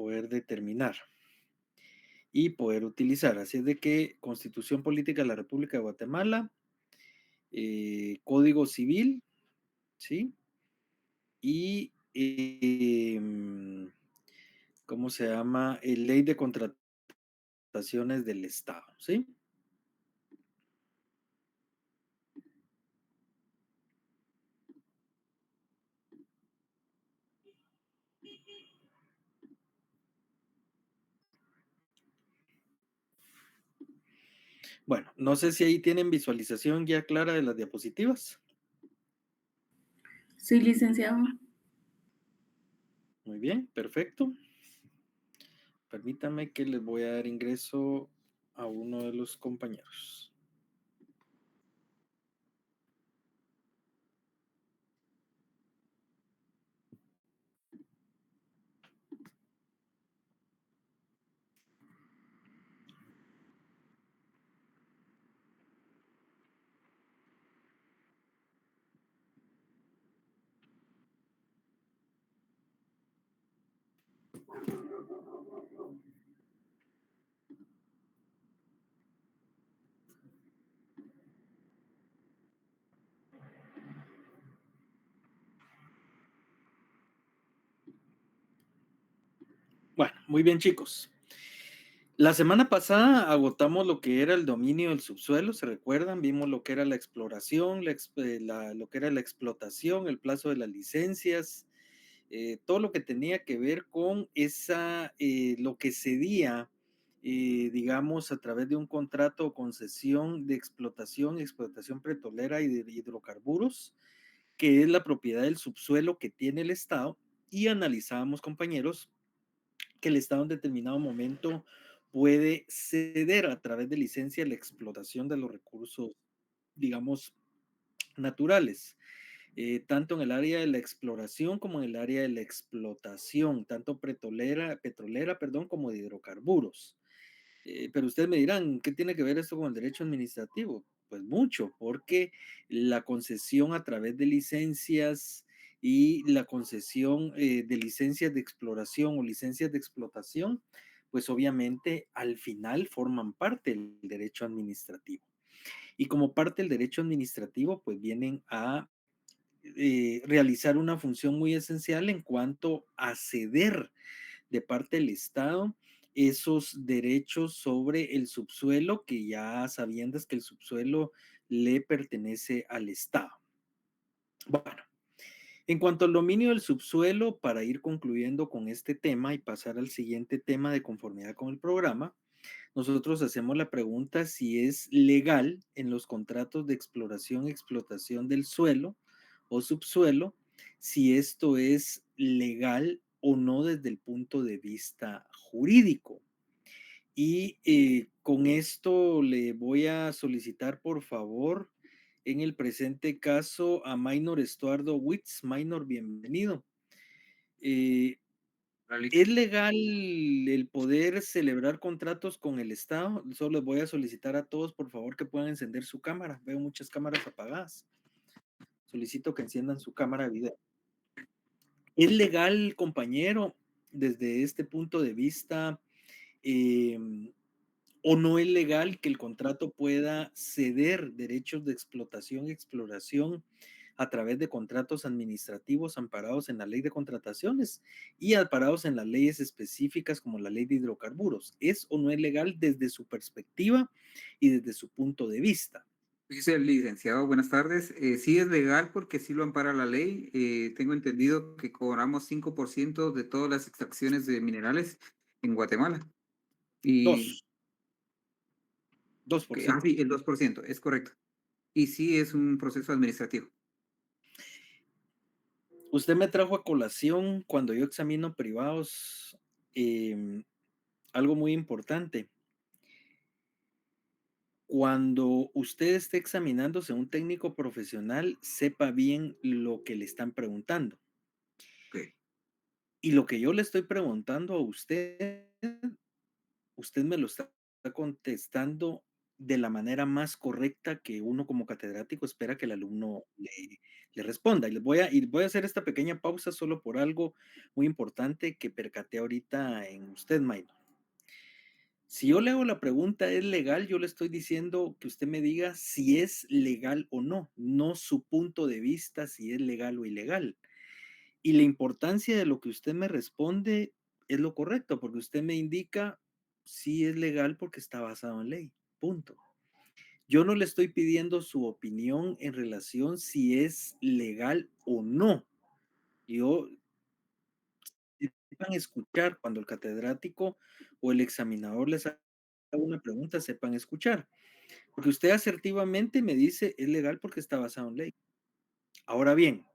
poder determinar y poder utilizar. Así es de que Constitución Política de la República de Guatemala, Código Civil, ¿sí? Y, ¿cómo se llama? Ley de contrataciones del Estado, ¿sí? Bueno, no sé si ahí tienen visualización ya clara de las diapositivas. Sí, licenciado. Muy bien, perfecto. Permítame que les voy a dar ingreso a uno de los compañeros. Bueno, muy bien, chicos. La semana pasada agotamos lo que era el dominio del subsuelo, ¿se recuerdan? Vimos lo que era la exploración, lo que era la explotación, el plazo de las licencias, todo lo que tenía que ver con lo que cedía, digamos, a través de un contrato o concesión de explotación petrolera y de hidrocarburos, que es la propiedad del subsuelo que tiene el Estado, y analizábamos, compañeros, que el Estado en determinado momento puede ceder a través de licencia la explotación de los recursos, digamos, naturales, tanto en el área de la exploración como en el área de la explotación, tanto petrolera, perdón, como de hidrocarburos. Pero ustedes me dirán, ¿qué tiene que ver esto con el derecho administrativo? Pues mucho, porque la concesión a través de licencias y la concesión de licencias de exploración o licencias de explotación, pues obviamente al final forman parte del derecho administrativo. Y como parte del derecho administrativo, pues vienen a realizar una función muy esencial en cuanto a ceder de parte del Estado esos derechos sobre el subsuelo, que ya sabiendas que el subsuelo le pertenece al Estado. Bueno, en cuanto al dominio del subsuelo, para ir concluyendo con este tema y pasar al siguiente tema de conformidad con el programa, nosotros hacemos la pregunta si es legal en los contratos de exploración y explotación del suelo o subsuelo, si esto es legal o no desde el punto de vista jurídico. Y con esto le voy a solicitar, por favor, en el presente caso, a Minor Estuardo Witz. Minor, bienvenido. Eh, ¿Es legal el poder celebrar contratos con el Estado? Solo les voy a solicitar a todos, por favor, que puedan encender su cámara. Veo muchas cámaras apagadas. Solicito que enciendan su cámara de video. ¿Es legal, compañero, desde este punto de vista, eh, o no es legal que el contrato pueda ceder derechos de explotación y exploración a través de contratos administrativos amparados en la ley de contrataciones y amparados en las leyes específicas como la ley de hidrocarburos? ¿Es o no es legal desde su perspectiva y desde su punto de vista? Dice el licenciado, buenas tardes. Sí es legal porque sí lo ampara la ley. Tengo entendido que cobramos 5% de todas las extracciones de minerales en Guatemala. Y, Dos, 2%. sí, el 2% es correcto. Y sí es un proceso administrativo. Usted me trajo a colación cuando yo examino privados algo muy importante. Cuando usted esté examinándose a un técnico profesional, sepa bien lo que le están preguntando. Ok. Y lo que yo le estoy preguntando a usted, usted me lo está contestando de la manera más correcta que uno como catedrático espera que el alumno le responda. Y voy a hacer esta pequeña pausa solo por algo muy importante que percaté ahorita en usted, Maynor. Si yo le hago la pregunta, ¿es legal? Yo le estoy diciendo que usted me diga si es legal o no, no su punto de vista, si es legal o ilegal. Y la importancia de lo que usted me responde es lo correcto, porque usted me indica si es legal porque está basado en ley. Punto. Yo no le estoy pidiendo su opinión en relación si es legal o no. Yo sepan escuchar cuando el catedrático o el examinador les haga una pregunta, sepan escuchar. Porque usted asertivamente me dice es legal porque está basado en ley. Ahora bien,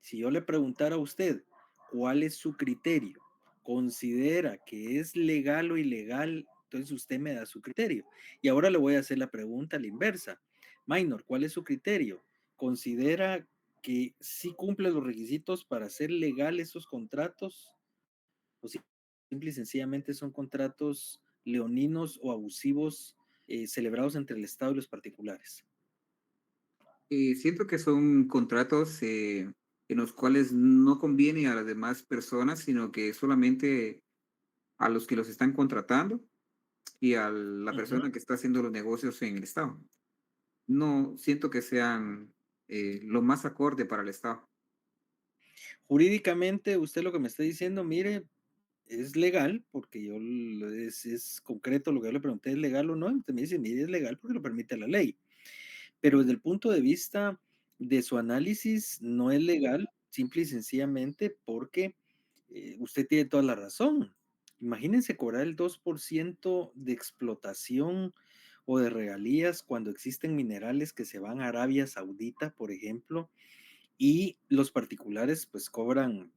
si yo le preguntara a usted cuál es su criterio, considera que es legal o ilegal, entonces usted me da su criterio. Y ahora le voy a hacer la pregunta a la inversa. Minor, ¿cuál es su criterio? ¿Considera que sí cumple los requisitos para hacer legal esos contratos? ¿O simple y sencillamente son contratos leoninos o abusivos celebrados entre el Estado y los particulares? Siento que son contratos en los cuales no conviene a las demás personas, sino que solamente a los que los están contratando y a la Ujú. persona que está haciendo los negocios en el Estado. No siento que sean lo más acorde para el Estado. Jurídicamente, usted lo que me está diciendo, mire, es legal, porque es concreto lo que yo le pregunté, ¿es legal o no? Y usted me dice, mire, es legal porque lo permite la ley. Pero desde el punto de vista de su análisis, no es legal, simple y sencillamente porque usted tiene toda la razón. Imagínense cobrar el 2% de explotación o de regalías cuando existen minerales que se van a Arabia Saudita, por ejemplo, y los particulares pues cobran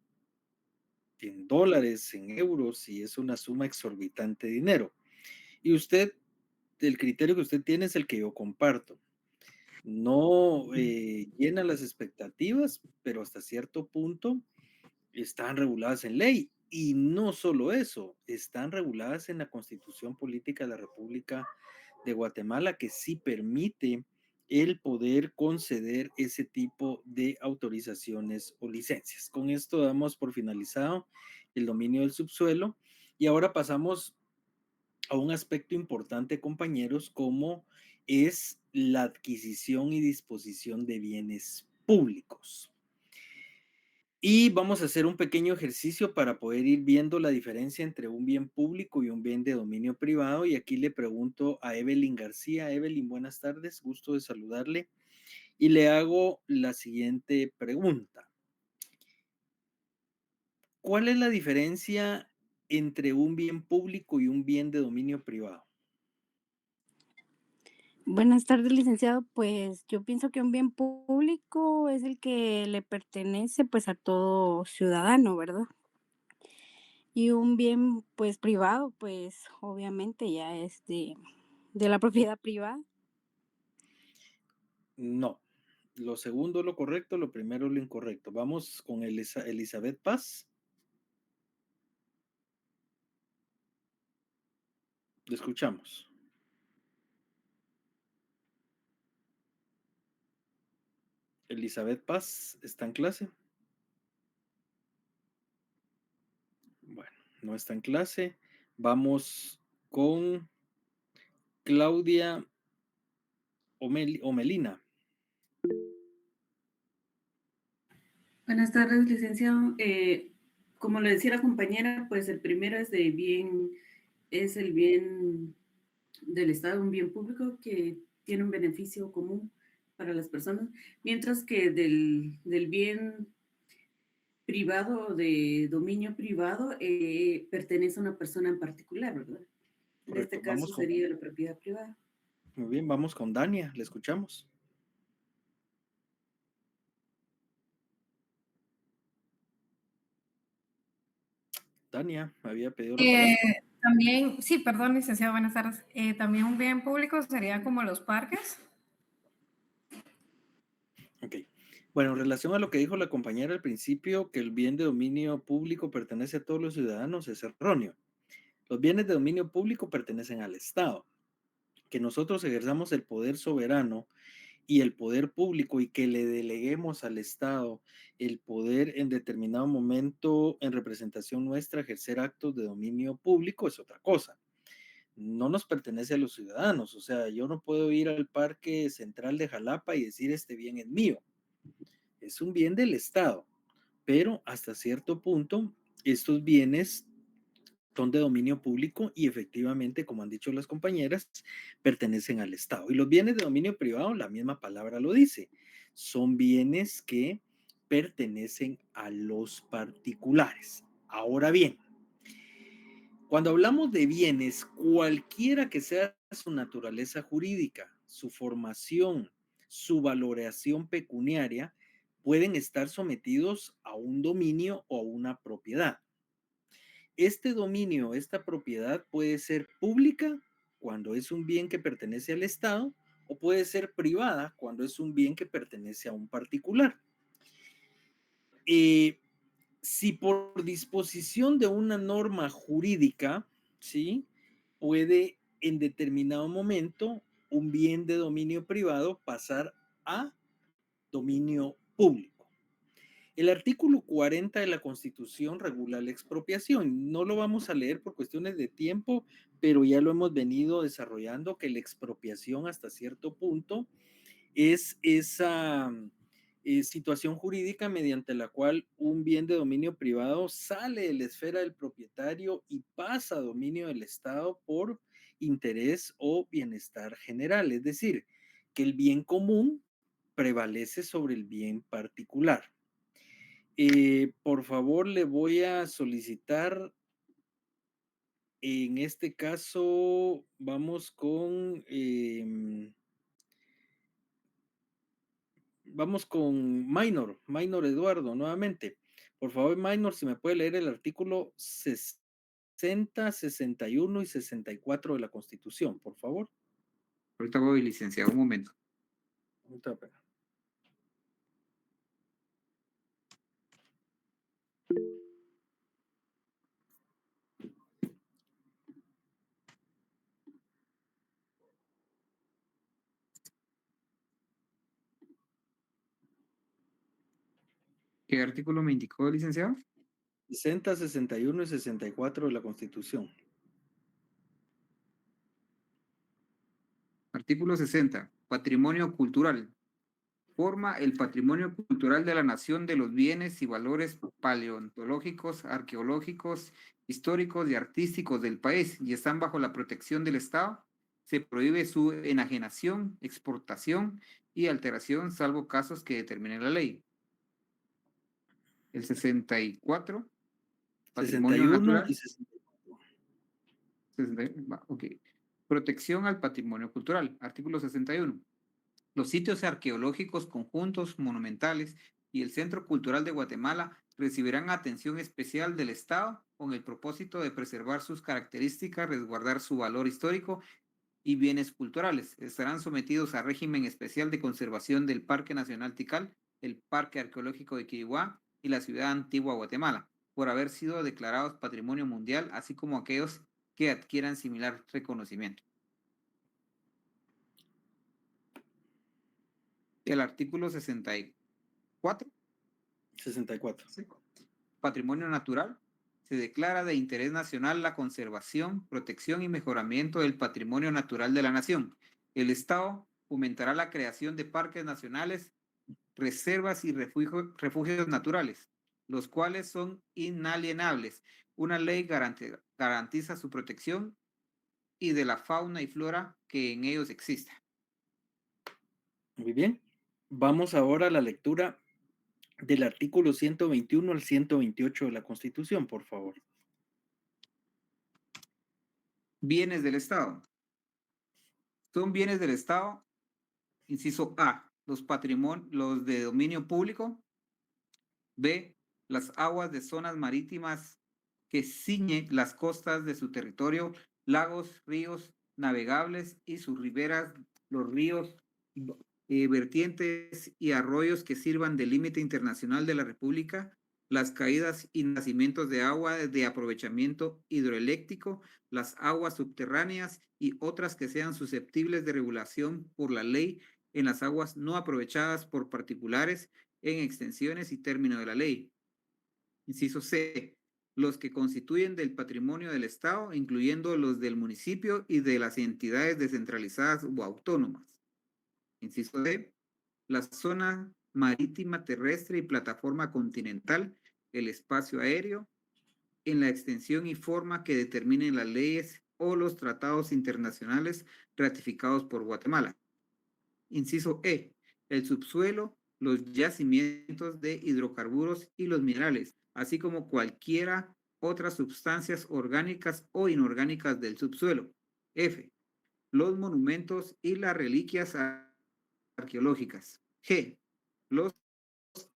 en dólares, en euros, y es una suma exorbitante de dinero. Y usted, el criterio que usted tiene es el que yo comparto. No llena las expectativas, pero hasta cierto punto están reguladas en ley. Y no solo eso, están reguladas en la Constitución Política de la República de Guatemala, que sí permite el poder conceder ese tipo de autorizaciones o licencias. Con esto damos por finalizado el dominio del subsuelo y ahora pasamos a un aspecto importante, compañeros, como es la adquisición y disposición de bienes públicos. Y vamos a hacer un pequeño ejercicio para poder ir viendo la diferencia entre un bien público y un bien de dominio privado. Y aquí le pregunto a Evelyn García. Evelyn, buenas tardes, gusto de saludarle. Y le hago la siguiente pregunta. ¿Cuál es la diferencia entre un bien público y un bien de dominio privado? Buenas tardes, licenciado. Pues yo pienso que un bien público es el que le pertenece pues a todo ciudadano, ¿verdad? Y un bien pues privado, pues obviamente ya es de la propiedad privada. No. Lo segundo es lo correcto, lo primero es lo incorrecto. Vamos con Elizabeth Paz. Le escuchamos. Elizabeth Paz, ¿está en clase? Bueno, no está en clase. Vamos con Claudia Omelina. Buenas tardes, licenciado. Como le decía la compañera, pues el primero es el bien del Estado, un bien público que tiene un beneficio común para las personas, mientras que del bien privado, de dominio privado, pertenece a una persona en particular, ¿verdad? En Correcto, este caso sería la propiedad privada. muy bien, vamos con Dania, le escuchamos. Dania, me había pedido la palabra. También, sí, perdón, licenciado, buenas tardes. También un bien público sería como los parques. Ok. Bueno, en relación a lo que dijo la compañera al principio, que el bien de dominio público pertenece a todos los ciudadanos, es erróneo. Los bienes de dominio público pertenecen al Estado. que nosotros ejerzamos el poder soberano y el poder público y que le deleguemos al Estado el poder en determinado momento en representación nuestra ejercer actos de dominio público es otra cosa. No nos pertenece a los ciudadanos, o sea, yo no puedo ir al Parque Central de Jalapa y decir este bien es mío. Es un bien del Estado, pero hasta cierto punto estos bienes son de dominio público y efectivamente, como han dicho las compañeras, pertenecen al Estado. Y los bienes de dominio privado, la misma palabra lo dice, son bienes que pertenecen a los particulares. Ahora bien, cuando hablamos de bienes, cualquiera que sea su naturaleza jurídica, su formación, su valoración pecuniaria, pueden estar sometidos a un dominio o a una propiedad. Este dominio, esta propiedad puede ser pública cuando es un bien que pertenece al Estado o puede ser privada cuando es un bien que pertenece a un particular. Eh, si por disposición de una norma jurídica, ¿sí? Puede en determinado momento un bien de dominio privado pasar a dominio público. El artículo 40 de la Constitución regula la expropiación. No lo vamos a leer por cuestiones de tiempo, pero ya lo hemos venido desarrollando, que la expropiación hasta cierto punto es esa situación jurídica mediante la cual un bien de dominio privado sale de la esfera del propietario y pasa a dominio del Estado por interés o bienestar general. Es decir, que el bien común prevalece sobre el bien particular. Por favor, le voy a solicitar, en este caso, vamos con Minor Eduardo, nuevamente. Por favor, Minor, si me puede leer el artículo 60, 61 y 64 de la Constitución, por favor. Ahorita voy, licenciado, un momento. Muchas gracias. ¿Qué artículo me indicó, licenciado? 60, 61 y 64 de la Constitución. Artículo 60. Patrimonio cultural. Forma el patrimonio cultural de la nación de los bienes y valores paleontológicos, arqueológicos, históricos y artísticos del país y están bajo la protección del Estado. Se prohíbe su enajenación, exportación y alteración, salvo casos que determine la ley. El 64. Patrimonio 61 natural. y 64. 60, ok. Protección al patrimonio cultural. Artículo 61. Los sitios arqueológicos conjuntos monumentales y el Centro Cultural de Guatemala recibirán atención especial del Estado con el propósito de preservar sus características, resguardar su valor histórico y bienes culturales. Estarán sometidos a régimen especial de conservación del Parque Nacional Tikal, el Parque Arqueológico de Quiriguá y la Ciudad Antigua Guatemala, por haber sido declarados Patrimonio Mundial, así como aquellos que adquieran similar reconocimiento. El artículo 64. 64. Patrimonio natural. Se declara de interés nacional la conservación, protección y mejoramiento del patrimonio natural de la nación. El Estado fomentará la creación de parques nacionales, reservas y refugios naturales, los cuales son inalienables. Una ley garantiza su protección y de la fauna y flora que en ellos exista. Muy bien. Vamos ahora a la lectura del artículo 121 al 128 de la Constitución, por favor. Bienes del Estado. Son bienes del Estado, inciso A, los de dominio público. B, las aguas de zonas marítimas que ciñen las costas de su territorio, lagos, ríos navegables y sus riberas, los ríos, vertientes y arroyos que sirvan de límite internacional de la República las caídas y nacimientos de agua de aprovechamiento hidroeléctrico, las aguas subterráneas y otras que sean susceptibles de regulación por la ley en las aguas no aprovechadas por particulares en extensiones y término de la ley. Inciso C. Los que constituyen del patrimonio del Estado, incluyendo los del municipio y de las entidades descentralizadas o autónomas. Inciso D. La zona marítima, terrestre y plataforma continental, el espacio aéreo, en la extensión y forma que determinen las leyes o los tratados internacionales ratificados por Guatemala. Inciso E. El subsuelo, los yacimientos de hidrocarburos y los minerales, así como cualquiera otras sustancias orgánicas o inorgánicas del subsuelo. F. Los monumentos y las reliquias arqueológicas. G. Los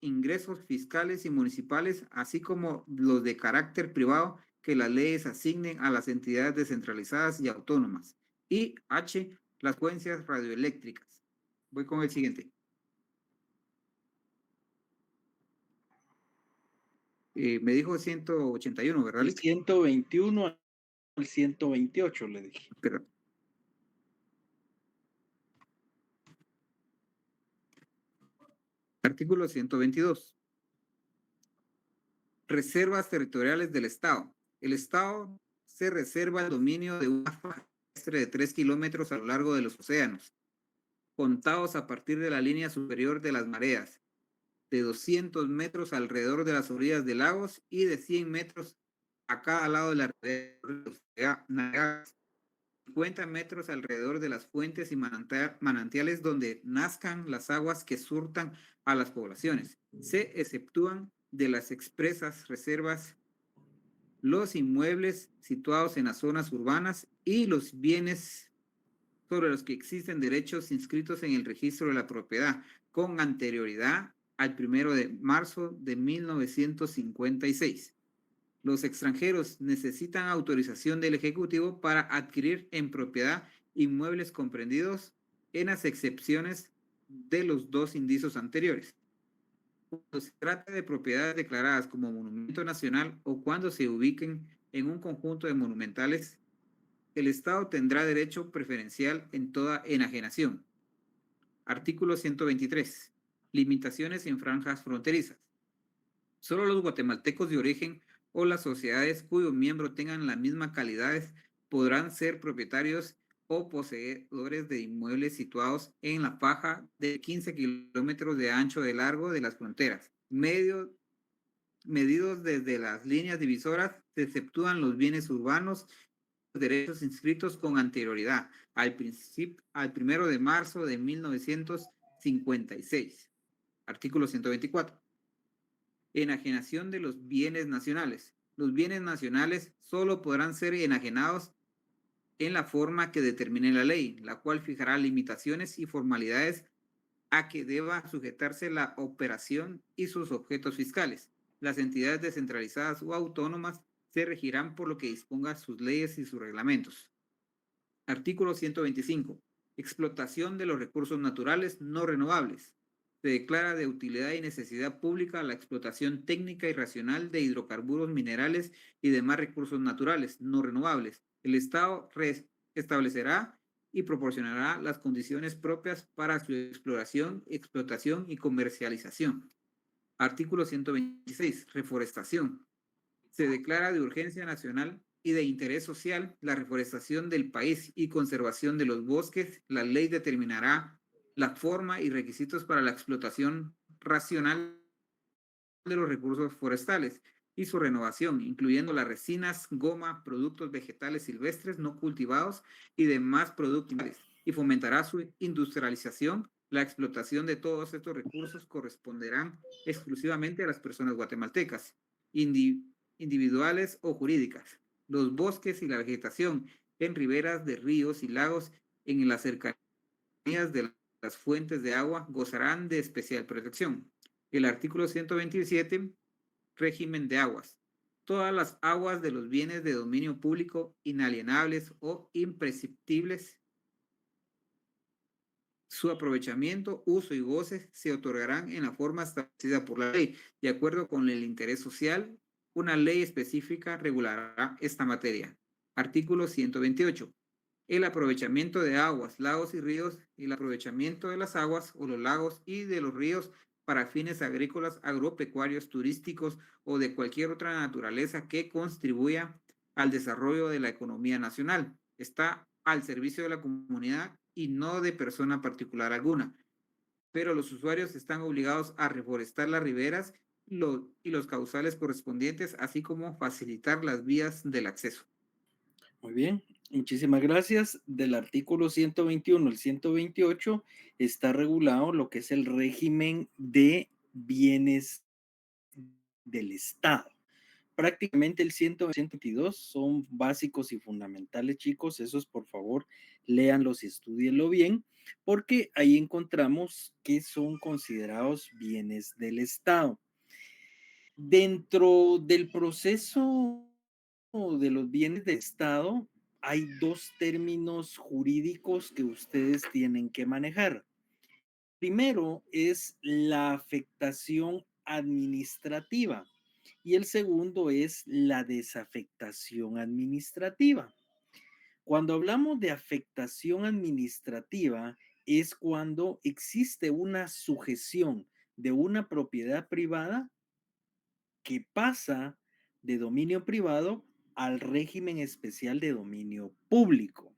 ingresos fiscales y municipales, así como los de carácter privado que las leyes asignen a las entidades descentralizadas y autónomas. Y H. Las frecuencias radioeléctricas. Voy con el siguiente. Me dijo 181, ¿verdad? El 121 al 128, le dije. Pero, artículo 122. Reservas territoriales del Estado. El Estado se reserva el dominio de una faja terrestre de 3 kilómetros a lo largo de los océanos, contados a partir de la línea superior de las mareas, de 200 metros alrededor de las orillas de lagos y de 100 metros a cada lado de la red navegables, 50 metros alrededor de las fuentes y manantiales donde nazcan las aguas que surtan a las poblaciones. Se exceptúan de las expresas reservas los inmuebles situados en las zonas urbanas y los bienes sobre los que existen derechos inscritos en el registro de la propiedad con anterioridad al 1 de marzo de 1956. Los extranjeros necesitan autorización del Ejecutivo para adquirir en propiedad inmuebles comprendidos en las excepciones de los dos indicios anteriores. Cuando se trata de propiedades declaradas como monumento nacional o cuando se ubiquen en un conjunto de monumentales, el Estado tendrá derecho preferencial en toda enajenación. Artículo 123. Limitaciones en franjas fronterizas. Solo los guatemaltecos de origen o las sociedades cuyos miembros tengan las mismas calidades podrán ser propietarios o poseedores de inmuebles situados en la faja de 15 kilómetros de ancho de largo de las fronteras. Medidos desde las líneas divisoras, se exceptúan los bienes urbanos, los derechos inscritos con anterioridad al 1 de marzo de 1956. Artículo 124. Enajenación de los bienes nacionales. Los bienes nacionales solo podrán ser enajenados en la forma que determine la ley, la cual fijará limitaciones y formalidades a que deba sujetarse la operación y sus objetos fiscales. Las entidades descentralizadas o autónomas se regirán por lo que disponga sus leyes y sus reglamentos. Artículo 125. Explotación de los recursos naturales no renovables. Se declara de utilidad y necesidad pública la explotación técnica y racional de hidrocarburos, minerales y demás recursos naturales no renovables. El Estado establecerá y proporcionará las condiciones propias para su exploración, explotación y comercialización. Artículo 126. Reforestación. Se declara de urgencia nacional y de interés social la reforestación del país y conservación de los bosques. La ley determinará la forma y requisitos para la explotación racional de los recursos forestales y su renovación, incluyendo las resinas, goma, productos vegetales silvestres no cultivados y demás productos, y fomentará su industrialización. La explotación de todos estos recursos corresponderán exclusivamente a las personas guatemaltecas, individuales o jurídicas. Los bosques y la vegetación en riberas de ríos y lagos en las cercanías de las fuentes de agua gozarán de especial protección. El artículo 127, régimen de aguas. Todas las aguas de los bienes de dominio público inalienables o imprescriptibles Su aprovechamiento, uso y goce se otorgarán en la forma establecida por la ley, de acuerdo con el interés social. Una ley específica regulará esta materia. Artículo 128. El aprovechamiento de aguas, lagos y ríos y el aprovechamiento de las aguas o los lagos y de los ríos para fines agrícolas, agropecuarios, turísticos o de cualquier otra naturaleza que contribuya al desarrollo de la economía nacional. Está al servicio de la comunidad y no de persona particular alguna, pero los usuarios están obligados a reforestar las riberas y los causales correspondientes, así como facilitar las vías del acceso. Muy bien, muchísimas gracias. Del artículo 121 al 128 está regulado lo que es el régimen de bienes del Estado. Prácticamente el 100 y 122 son básicos y fundamentales, chicos. Esos, por favor, léanlos y estudienlo bien, porque ahí encontramos que son considerados bienes del Estado. Dentro del proceso de los bienes del Estado, hay dos términos jurídicos que ustedes tienen que manejar. Primero es la afectación administrativa y el segundo es la desafectación administrativa. Cuando hablamos de afectación administrativa es cuando existe una sujeción de una propiedad privada que pasa de dominio privado al régimen especial de dominio público,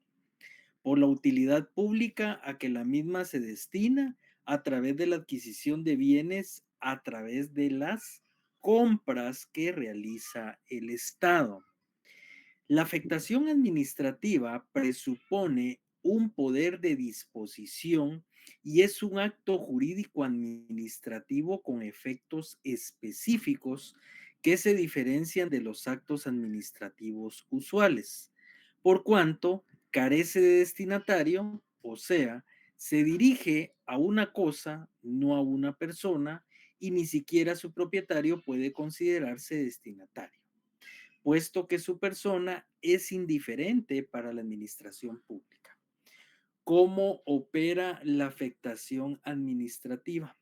por la utilidad pública a que la misma se destina a través de la adquisición de bienes, a través de las compras que realiza el Estado. La afectación administrativa presupone un poder de disposición y es un acto jurídico administrativo con efectos específicos que se diferencian de los actos administrativos usuales, por cuanto carece de destinatario, o sea, se dirige a una cosa, no a una persona, y ni siquiera su propietario puede considerarse destinatario, puesto que su persona es indiferente para la administración pública. ¿Cómo opera la afectación administrativa?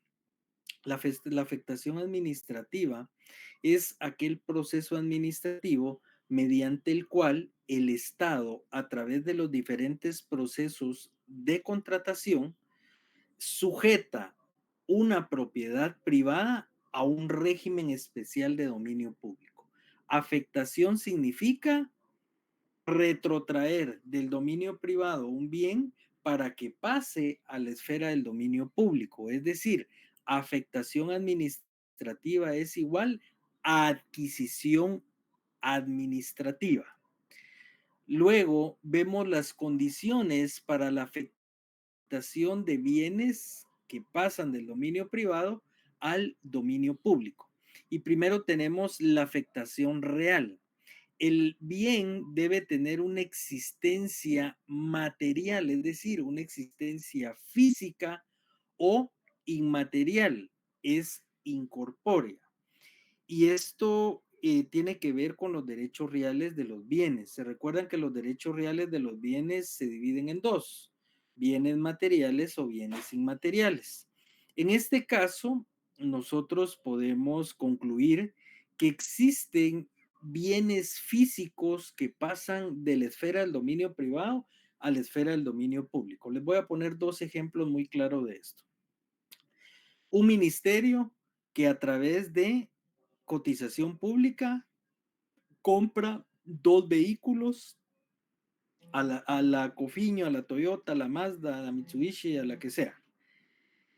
La afectación administrativa es aquel proceso administrativo mediante el cual el Estado, a través de los diferentes procesos de contratación, sujeta una propiedad privada a un régimen especial de dominio público. Afectación significa retrotraer del dominio privado un bien para que pase a la esfera del dominio público. Es decir, afectación administrativa es igual a adquisición administrativa. Luego vemos las condiciones para la afectación de bienes que pasan del dominio privado al dominio público. Y primero tenemos la afectación real. El bien debe tener una existencia material, es decir, una existencia física o inmaterial, es incorpórea. Y esto tiene que ver con los derechos reales de los bienes. Se recuerdan que los derechos reales de los bienes se dividen en dos: bienes materiales o bienes inmateriales. En este caso, nosotros podemos concluir que existen bienes físicos que pasan de la esfera del dominio privado a la esfera del dominio público. Les voy a poner dos ejemplos muy claros de esto. Un ministerio que a través de cotización pública compra dos vehículos a la Cofiño, a la Toyota, a la Mazda, a la Mitsubishi, a la que sea.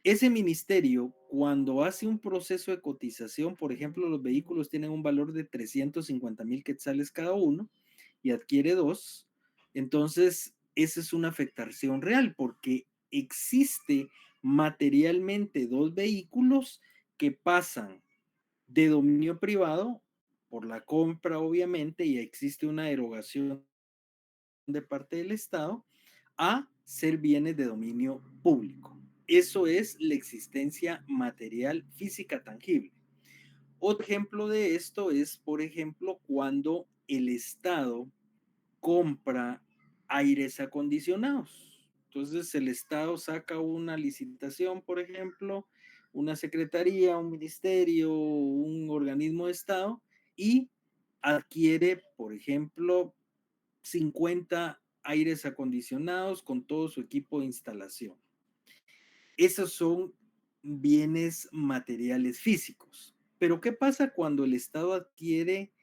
Ese ministerio, cuando hace un proceso de cotización, por ejemplo, los vehículos tienen un valor de 350,000 quetzales cada uno y adquiere dos, entonces esa es una afectación real porque existe materialmente dos vehículos que pasan de dominio privado por la compra, obviamente, y existe una erogación de parte del Estado, a ser bienes de dominio público. Eso es la existencia material física tangible. Otro ejemplo de esto es, por ejemplo, cuando el Estado compra aires acondicionados. Entonces el Estado saca una licitación, por ejemplo, una secretaría, un ministerio, un organismo de Estado y adquiere, por ejemplo, 50 aires acondicionados con todo su equipo de instalación. Esos son bienes materiales físicos. Pero ¿qué pasa cuando el Estado adquiere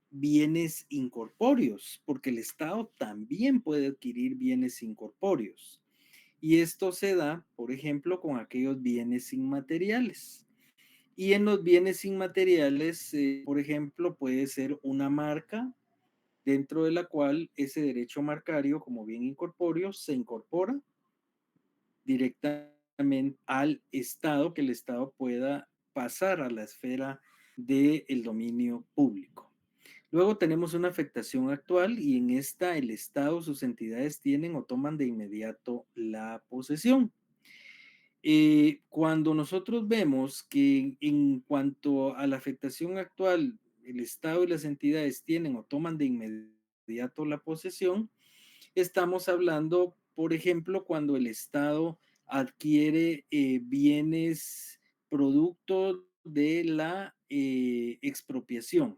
bienes incorpóreos? Porque el Estado también puede adquirir bienes incorpóreos. Y esto se da, por ejemplo, con aquellos bienes inmateriales. Y en los bienes inmateriales, por ejemplo, puede ser una marca dentro de la cual ese derecho marcario como bien incorpóreo se incorpora directamente al Estado, que el Estado pueda pasar a la esfera del dominio público. Luego tenemos una afectación actual y en esta el Estado, sus entidades tienen o toman de inmediato la posesión. Cuando nosotros vemos que en cuanto a la afectación actual, el Estado y las entidades tienen o toman de inmediato la posesión, estamos hablando, por ejemplo, cuando el Estado adquiere bienes producto de la expropiación.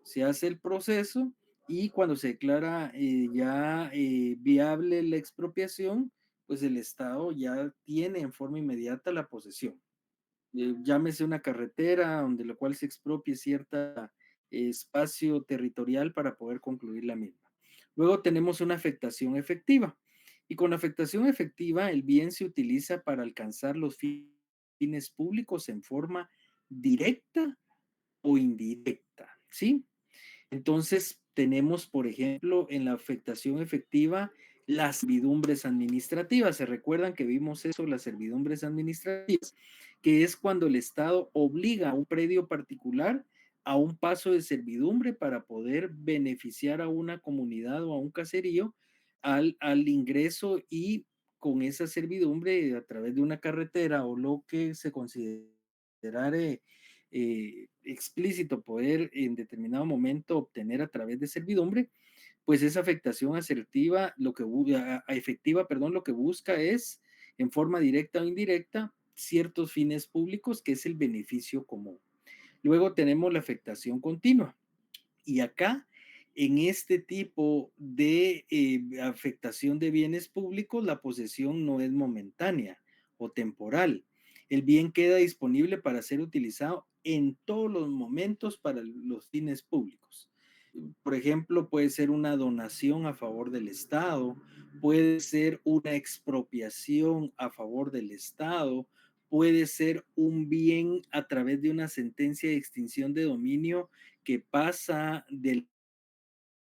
Se hace el proceso y cuando se declara ya viable la expropiación, pues el Estado ya tiene en forma inmediata la posesión. Llámese una carretera donde lo cual se expropie cierto espacio territorial para poder concluir la misma. Luego tenemos una afectación efectiva. Y con afectación efectiva, el bien se utiliza para alcanzar los fines públicos en forma directa o indirecta, ¿sí? Entonces, tenemos, por ejemplo, en la afectación efectiva, las servidumbres administrativas. ¿Se recuerdan que vimos eso, las servidumbres administrativas? Que es cuando el Estado obliga a un predio particular a un paso de servidumbre para poder beneficiar a una comunidad o a un caserío al ingreso y con esa servidumbre a través de una carretera o lo que se considerare explícito poder en determinado momento obtener a través de servidumbre, pues esa afectación asertiva, efectiva, perdón, lo que busca es en forma directa o indirecta ciertos fines públicos que es el beneficio común. Luego tenemos la afectación continua y acá en este tipo de afectación de bienes públicos, la posesión no es momentánea o temporal. El bien queda disponible para ser utilizado en todos los momentos para los fines públicos. Por ejemplo, puede ser una donación a favor del Estado, puede ser una expropiación a favor del Estado, puede ser un bien a través de una sentencia de extinción de dominio que pasa del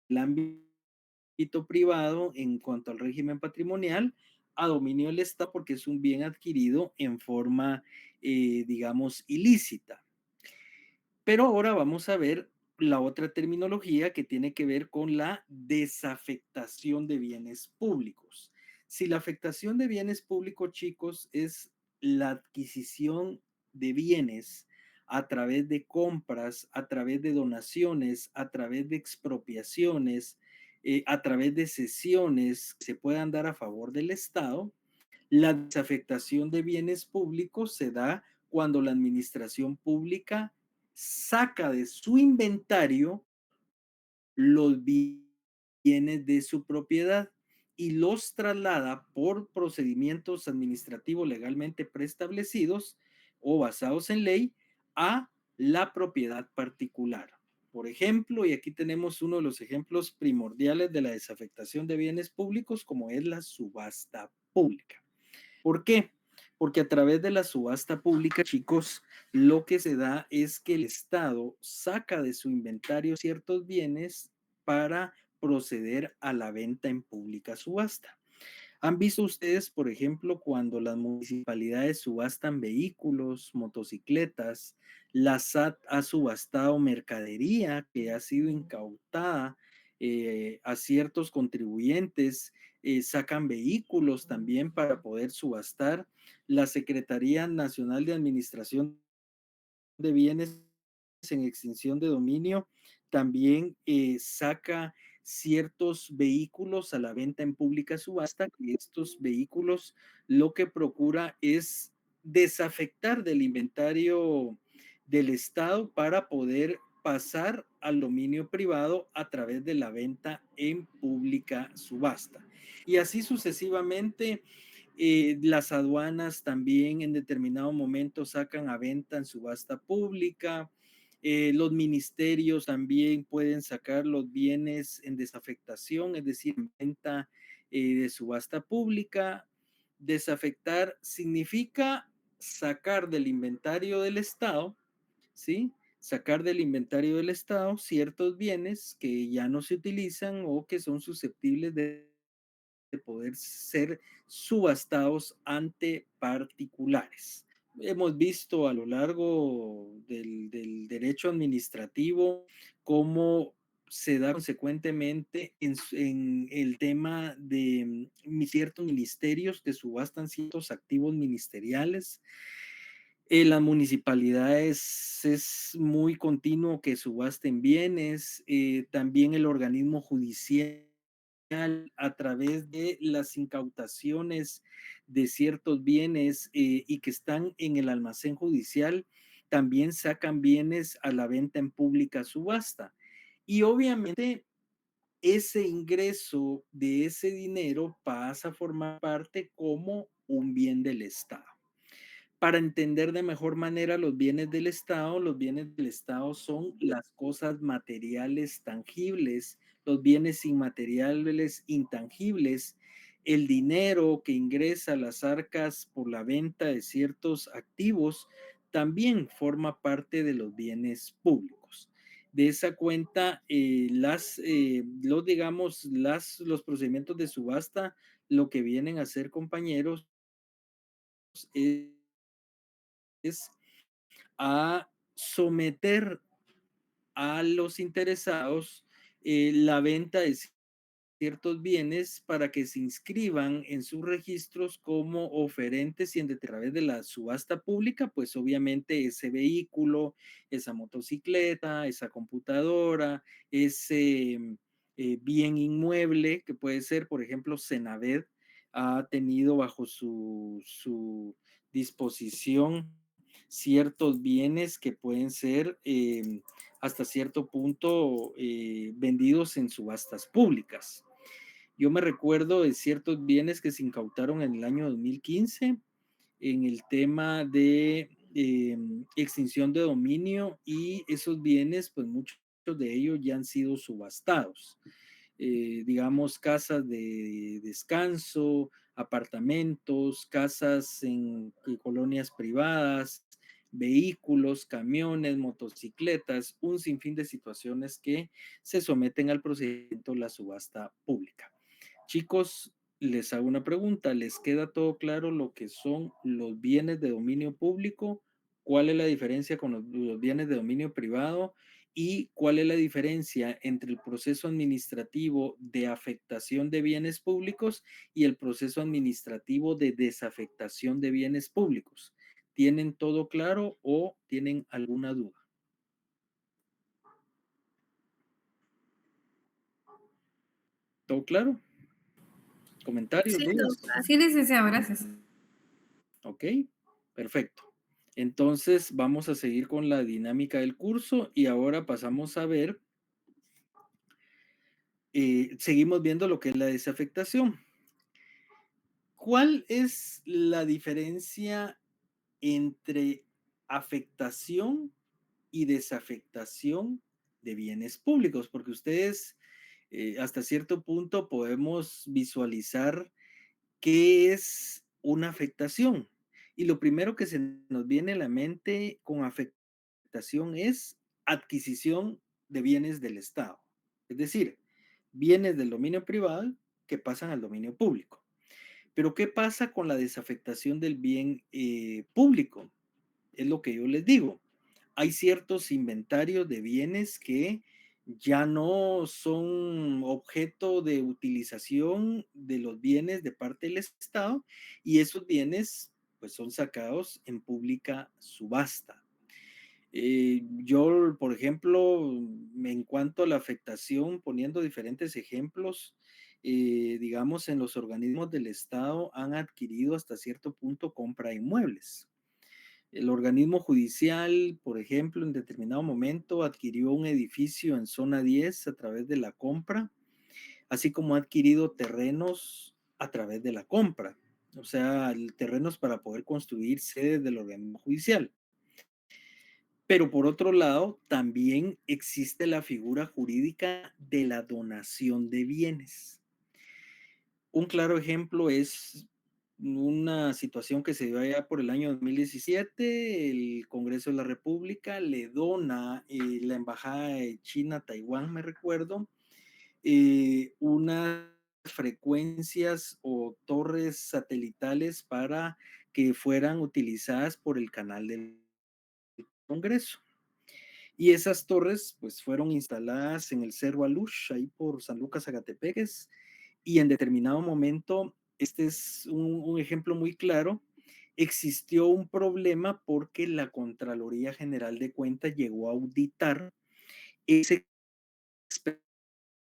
ámbito privado en cuanto al régimen patrimonial a dominio del Estado porque es un bien adquirido en forma, digamos, ilícita. Pero ahora vamos a ver la otra terminología que tiene que ver con la desafectación de bienes públicos. Si la afectación de bienes públicos, chicos, es la adquisición de bienes a través de compras, a través de donaciones, a través de expropiaciones, a través de cesiones que se puedan dar a favor del Estado, la desafectación de bienes públicos se da cuando la administración pública saca de su inventario los bienes de su propiedad y los traslada por procedimientos administrativos legalmente preestablecidos o basados en ley a la propiedad particular. Por ejemplo, y aquí tenemos uno de los ejemplos primordiales de la desafectación de bienes públicos, como es la subasta pública. ¿Por qué? Porque a través de la subasta pública, chicos, lo que se da es que el Estado saca de su inventario ciertos bienes para proceder a la venta en pública subasta. ¿Han visto ustedes, por ejemplo, cuando las municipalidades subastan vehículos, motocicletas, la SAT ha subastado mercadería que ha sido incautada a ciertos contribuyentes, sacan vehículos también para poder subastar? La Secretaría Nacional de Administración de Bienes en extinción de dominio también saca ciertos vehículos a la venta en pública subasta, y estos vehículos lo que procura es desafectar del inventario del Estado para poder pasar al dominio privado a través de la venta en pública subasta. Y así sucesivamente, las aduanas también en determinado momento sacan a venta en subasta pública. Los ministerios también pueden sacar los bienes en desafectación, es decir, en venta de subasta pública. Desafectar significa sacar del inventario del Estado, ¿sí? Sacar del inventario del Estado ciertos bienes que ya no se utilizan o que son susceptibles de poder ser subastados ante particulares. Hemos visto a lo largo del derecho administrativo cómo se da consecuentemente en el tema de ciertos ministerios que subastan ciertos activos ministeriales. Las municipalidades es muy continuo que subasten bienes, también el organismo judicial a través de las incautaciones de ciertos bienes y que están en el almacén judicial, también sacan bienes a la venta en pública subasta. Y obviamente ese ingreso de ese dinero pasa a formar parte como un bien del Estado. Para entender de mejor manera los bienes del Estado son las cosas materiales tangibles, los bienes inmateriales intangibles, el dinero que ingresa a las arcas por la venta de ciertos activos también forma parte de los bienes públicos. De esa cuenta, los procedimientos de subasta, lo que vienen a hacer, compañeros, es a someter a los interesados la venta de ciertos bienes para que se inscriban en sus registros como oferentes y a través de la subasta pública, pues obviamente ese vehículo, esa motocicleta, esa computadora, ese bien inmueble que puede ser, por ejemplo, Senaved ha tenido bajo su disposición ciertos bienes que pueden ser hasta cierto punto vendidos en subastas públicas. Yo me recuerdo de ciertos bienes que se incautaron en el año 2015 en el tema de extinción de dominio, y esos bienes, pues muchos de ellos ya han sido subastados. Digamos, casas de descanso, apartamentos, casas en colonias privadas, vehículos, camiones, motocicletas, un sinfín de situaciones que se someten al procedimiento de la subasta pública. Chicos, les hago una pregunta. ¿Les queda todo claro lo que son los bienes de dominio público? ¿Cuál es la diferencia con los bienes de dominio privado? ¿Y cuál es la diferencia entre el proceso administrativo de afectación de bienes públicos y el proceso administrativo de desafectación de bienes públicos? ¿Tienen todo claro o tienen alguna duda? ¿Todo claro? ¿Comentarios, Sí, dudas? sí, licenciado, gracias. Ok, perfecto. Entonces vamos a seguir con la dinámica del curso y ahora pasamos a ver, seguimos viendo lo que es la desafectación. ¿Cuál es la diferencia entre afectación y desafectación de bienes públicos? Porque ustedes hasta cierto punto podemos visualizar qué es una afectación. Y lo primero que se nos viene a la mente con afectación es adquisición de bienes del Estado. Es decir, bienes del dominio privado que pasan al dominio público. Pero ¿qué pasa con la desafectación del bien público? Es lo que yo les digo. Hay ciertos inventarios de bienes que ya no son objeto de utilización de los bienes de parte del Estado, y esos bienes pues son sacados en pública subasta. Yo, por ejemplo, en cuanto a la afectación, poniendo diferentes ejemplos, digamos, en los organismos del Estado han adquirido hasta cierto punto compra de inmuebles. El organismo judicial, por ejemplo, en determinado momento adquirió un edificio en zona 10 a través de la compra, así como ha adquirido terrenos a través de la compra, o sea, terrenos para poder construir sedes del organismo judicial. Pero por otro lado, también existe la figura jurídica de la donación de bienes. Un claro ejemplo es una situación que se dio allá por el año 2017. El Congreso de la República le dona la Embajada de China a Taiwán, me recuerdo, unas frecuencias o torres satelitales para que fueran utilizadas por el canal del Congreso. Y esas torres pues fueron instaladas en el Cerro Alush, ahí por San Lucas, Zacatepeques, y en determinado momento, este es un ejemplo muy claro, existió un problema porque la Contraloría General de Cuentas llegó a auditar ese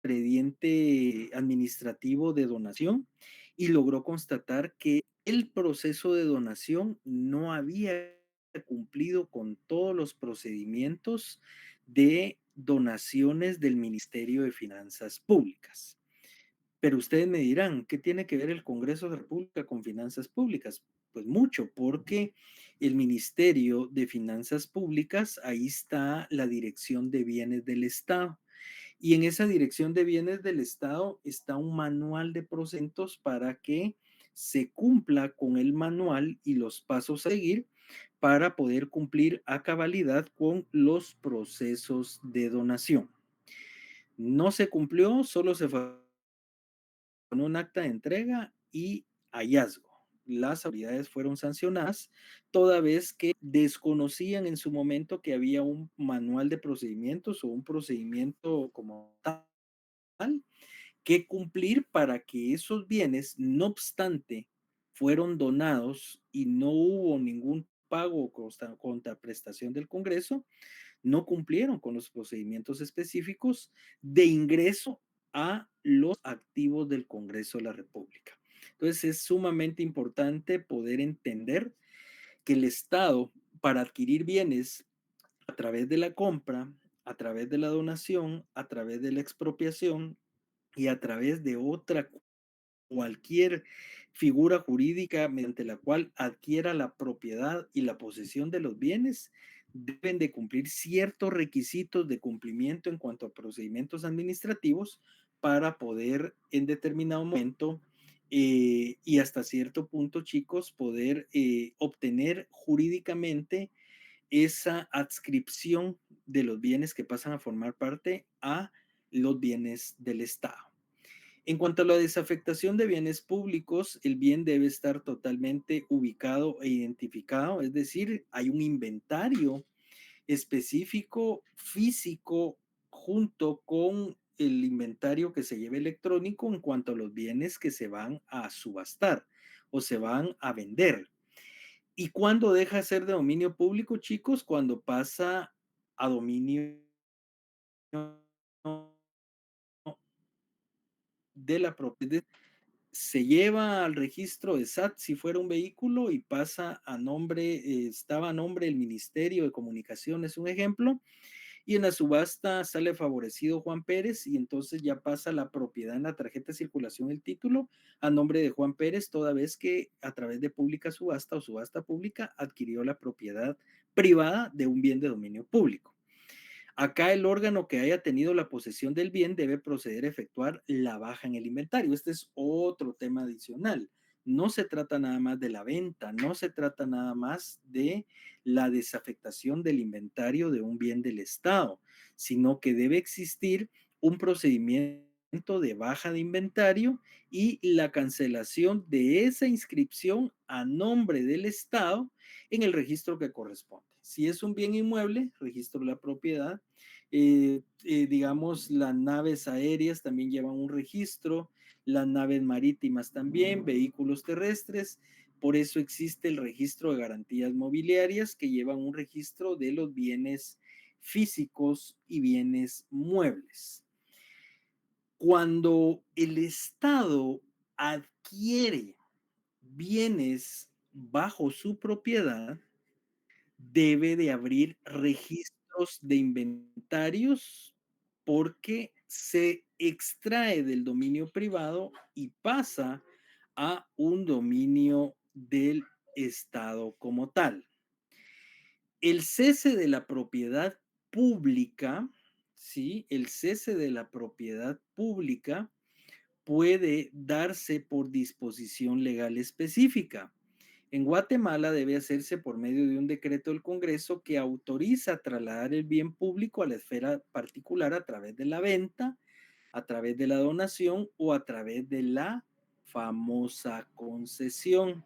expediente administrativo de donación y logró constatar que el proceso de donación no había cumplido con todos los procedimientos de donaciones del Ministerio de Finanzas Públicas. Pero ustedes me dirán, ¿qué tiene que ver el Congreso de la República con finanzas públicas? Pues mucho, porque el Ministerio de Finanzas Públicas, ahí está la Dirección de Bienes del Estado. Y en esa Dirección de Bienes del Estado está un manual de procedimientos para que se cumpla con el manual y los pasos a seguir para poder cumplir a cabalidad con los procesos de donación. No se cumplió, solo se fue con un acta de entrega y hallazgo. Las autoridades fueron sancionadas toda vez que desconocían en su momento que había un manual de procedimientos o un procedimiento como tal que cumplir para que esos bienes, no obstante, fueron donados y no hubo ningún pago o contraprestación del Congreso, no cumplieron con los procedimientos específicos de ingreso a los activos del Congreso de la República. Entonces es sumamente importante poder entender que el Estado, para adquirir bienes a través de la compra, a través de la donación, a través de la expropiación y a través de otra cualquier figura jurídica mediante la cual adquiera la propiedad y la posesión de los bienes, deben de cumplir ciertos requisitos de cumplimiento en cuanto a procedimientos administrativos para poder en determinado momento y hasta cierto punto, chicos, poder obtener jurídicamente esa adscripción de los bienes que pasan a formar parte a los bienes del Estado. En cuanto a la desafectación de bienes públicos, el bien debe estar totalmente ubicado e identificado, es decir, hay un inventario específico, físico, junto con el inventario que se lleva electrónico en cuanto a los bienes que se van a subastar o se van a vender. ¿Y cuándo deja de ser de dominio público, chicos? Cuando pasa a dominio de la propiedad. Se lleva al registro de SAT si fuera un vehículo y pasa a nombre, estaba a nombre del Ministerio de Comunicaciones, un ejemplo, y en la subasta sale favorecido Juan Pérez y entonces ya pasa la propiedad en la tarjeta de circulación, el título, a nombre de Juan Pérez, toda vez que a través de pública subasta o subasta pública adquirió la propiedad privada de un bien de dominio público. Acá el órgano que haya tenido la posesión del bien debe proceder a efectuar la baja en el inventario. Este es otro tema adicional. No se trata nada más de la venta, no se trata nada más de la desafectación del inventario de un bien del Estado, sino que debe existir un procedimiento de baja de inventario y la cancelación de esa inscripción a nombre del Estado en el registro que corresponde. Si es un bien inmueble, registro de la propiedad. Digamos, las naves aéreas también llevan un registro, las naves marítimas también, vehículos terrestres, Por eso existe el registro de garantías mobiliarias que llevan un registro de los bienes físicos y bienes muebles. Cuando el Estado adquiere bienes bajo su propiedad, debe de abrir registros de inventarios porque se extrae del dominio privado y pasa a un dominio del Estado como tal. El cese de la propiedad pública, ¿sí? El cese de la propiedad pública puede darse por disposición legal específica. En Guatemala debe hacerse por medio de un decreto del Congreso que autoriza trasladar el bien público a la esfera particular a través de la venta, a través de la donación o a través de la famosa concesión.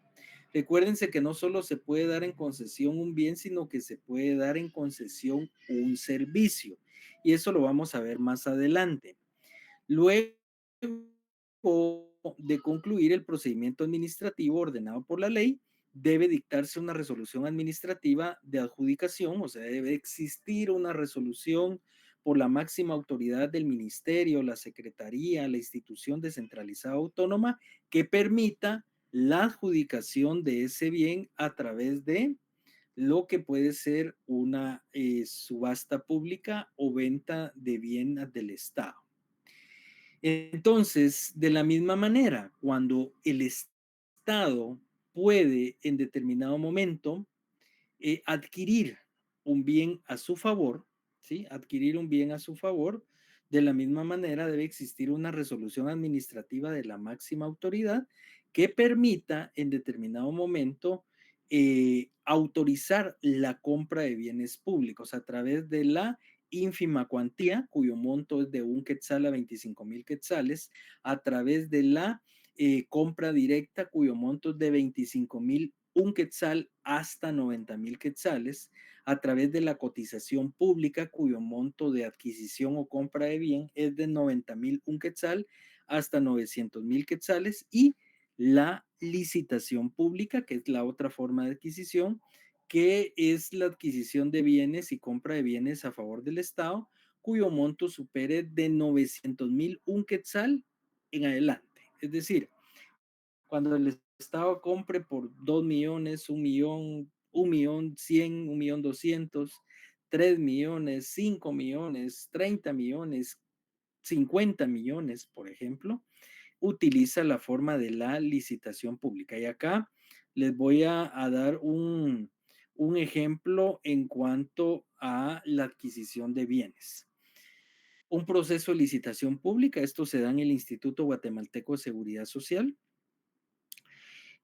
Recuérdense que no solo se puede dar en concesión un bien, sino que se puede dar en concesión un servicio. Y eso lo vamos a ver más adelante. Luego de concluir el procedimiento administrativo ordenado por la ley, debe dictarse una resolución administrativa de adjudicación, o sea, debe existir una resolución por la máxima autoridad del ministerio, la secretaría, la institución descentralizada autónoma que permita la adjudicación de ese bien a través de lo que puede ser una subasta pública o venta de bienes del Estado. Entonces, de la misma manera, cuando el Estado puede en determinado momento adquirir un bien a su favor, ¿sí? Adquirir un bien a su favor, de la misma manera debe existir una resolución administrativa de la máxima autoridad que permita en determinado momento autorizar la compra de bienes públicos a través de la ínfima cuantía, cuyo monto es de 1 quetzal a 25,000 quetzales, a través de la compra directa, cuyo monto es de 25,000 un quetzal hasta 90,000 quetzales, a través de la cotización pública, cuyo monto de adquisición o compra de bien es de 90,000 un quetzal hasta 900,000 quetzales, y la licitación pública, que es la otra forma de adquisición, que es la adquisición de bienes y compra de bienes a favor del Estado, cuyo monto supere de 900,000 un quetzal en adelante. Es decir, cuando el Estado compre por 2 millones, 1 millón, 1,100,000, 1,200,000, 3 millones, 5 millones, 30 millones, 50 millones, por ejemplo, utiliza la forma de la licitación pública. Y acá les voy a dar un ejemplo en cuanto a la adquisición de bienes. Un proceso de licitación pública, esto se da en el Instituto Guatemalteco de Seguridad Social.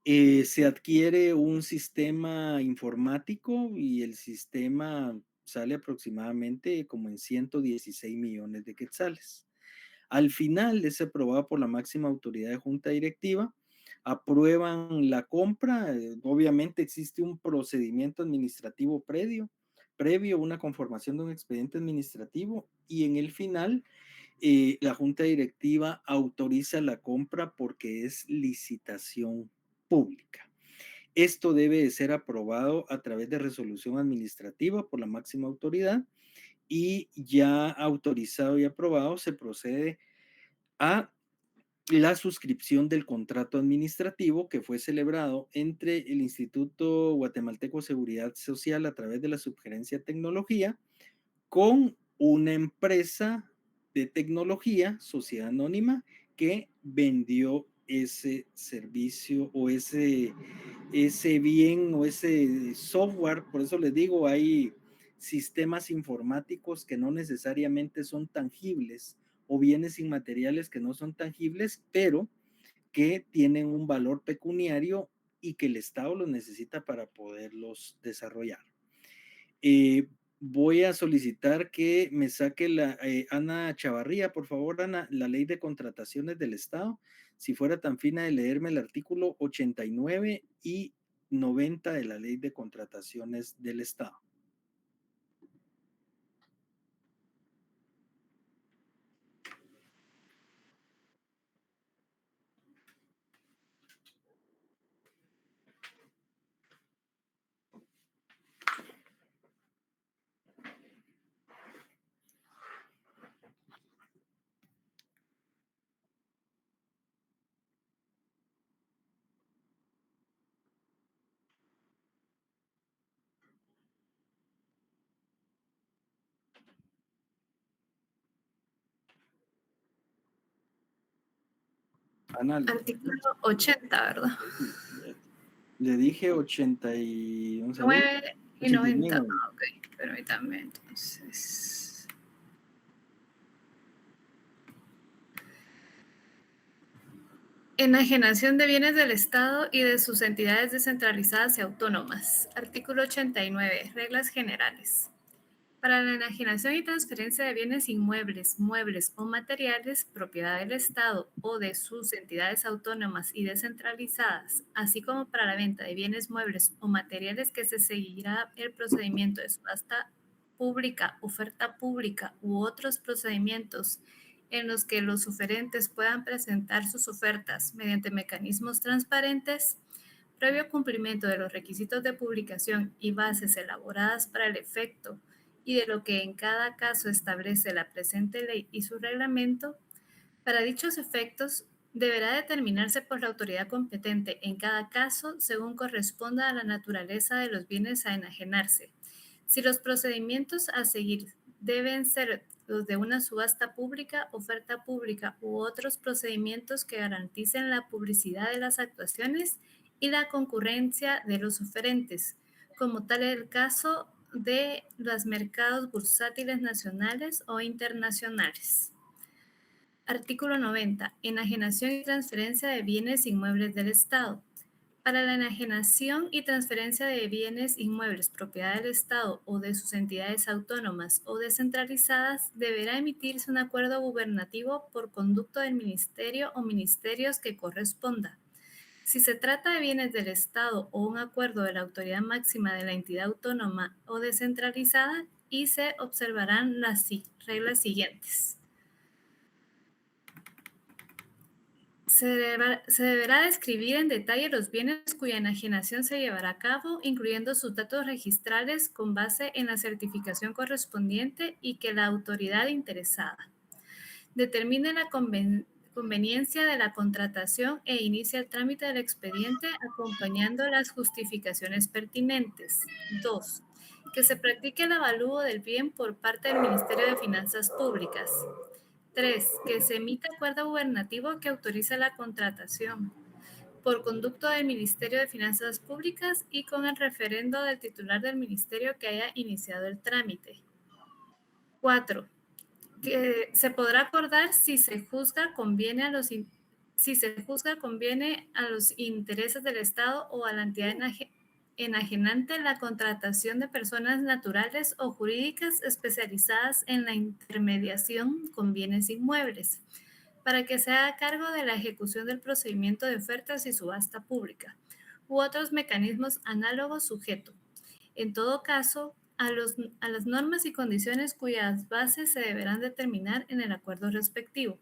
Se adquiere un sistema informático y el sistema sale aproximadamente como en 116 millones de quetzales. Al final es aprobado por la máxima autoridad de junta directiva, aprueban la compra, obviamente existe un procedimiento administrativo previo, una conformación de un expediente administrativo, y en el final la junta directiva autoriza la compra porque es licitación pública. Esto debe de ser aprobado a través de resolución administrativa por la máxima autoridad, y ya autorizado y aprobado se procede a la suscripción del contrato administrativo que fue celebrado entre el Instituto Guatemalteco de Seguridad Social a través de la Subgerencia de Tecnología con una empresa de tecnología, sociedad anónima, que vendió ese servicio o ese bien o ese software. Por eso les digo, hay sistemas informáticos que no necesariamente son tangibles o bienes inmateriales que no son tangibles, pero que tienen un valor pecuniario y que el Estado los necesita para poderlos desarrollar. Voy a solicitar que me saque Ana Chavarría, por favor, Ana, la ley de contrataciones del Estado. Si fuera tan fina de leerme el artículo 89 y 90 de la ley de contrataciones del Estado. Análogo. Artículo 80, ¿verdad? Le dije 80 y... vamos a ver. 9 y 89. 90. Ah, ok, permítame entonces. Enajenación de bienes del Estado y de sus entidades descentralizadas y autónomas. Artículo 89. Reglas generales. Para la enajenación y transferencia de bienes inmuebles, muebles o materiales, propiedad del Estado o de sus entidades autónomas y descentralizadas, así como para la venta de bienes muebles o materiales que se seguirá el procedimiento de subasta pública, oferta pública u otros procedimientos en los que los oferentes puedan presentar sus ofertas mediante mecanismos transparentes, previo cumplimiento de los requisitos de publicación y bases elaboradas para el efecto y de lo que en cada caso establece la presente ley y su reglamento, para dichos efectos deberá determinarse por la autoridad competente en cada caso según corresponda a la naturaleza de los bienes a enajenarse. Si los procedimientos a seguir deben ser los de una subasta pública, oferta pública u otros procedimientos que garanticen la publicidad de las actuaciones y la concurrencia de los oferentes, como tal el caso de los mercados bursátiles nacionales o internacionales. Artículo 90. Enajenación y transferencia de bienes inmuebles del Estado. Para la enajenación y transferencia de bienes inmuebles propiedad del Estado o de sus entidades autónomas o descentralizadas, deberá emitirse un acuerdo gubernativo por conducto del ministerio o ministerios que corresponda. Si se trata de bienes del Estado o un acuerdo de la autoridad máxima de la entidad autónoma o descentralizada, y se observarán las reglas siguientes. Se deberá describir en detalle los bienes cuya enajenación se llevará a cabo, incluyendo sus datos registrales con base en la certificación correspondiente y que la autoridad interesada determine la conveniencia de la contratación e inicia el trámite del expediente acompañando las justificaciones pertinentes. 2. Que se practique el avalúo del bien por parte del Ministerio de Finanzas Públicas. 3. Que se emita acuerdo gubernativo que autorice la contratación por conducto del Ministerio de Finanzas Públicas y con el referendo del titular del ministerio que haya iniciado el trámite. 4. Que se podrá acordar si se juzga conviene a los intereses del Estado o a la entidad enajenante la contratación de personas naturales o jurídicas especializadas en la intermediación con bienes inmuebles, para que se haga cargo de la ejecución del procedimiento de ofertas y subasta pública, u otros mecanismos análogos sujeto, en todo caso, a las normas y condiciones cuyas bases se deberán determinar en el acuerdo respectivo.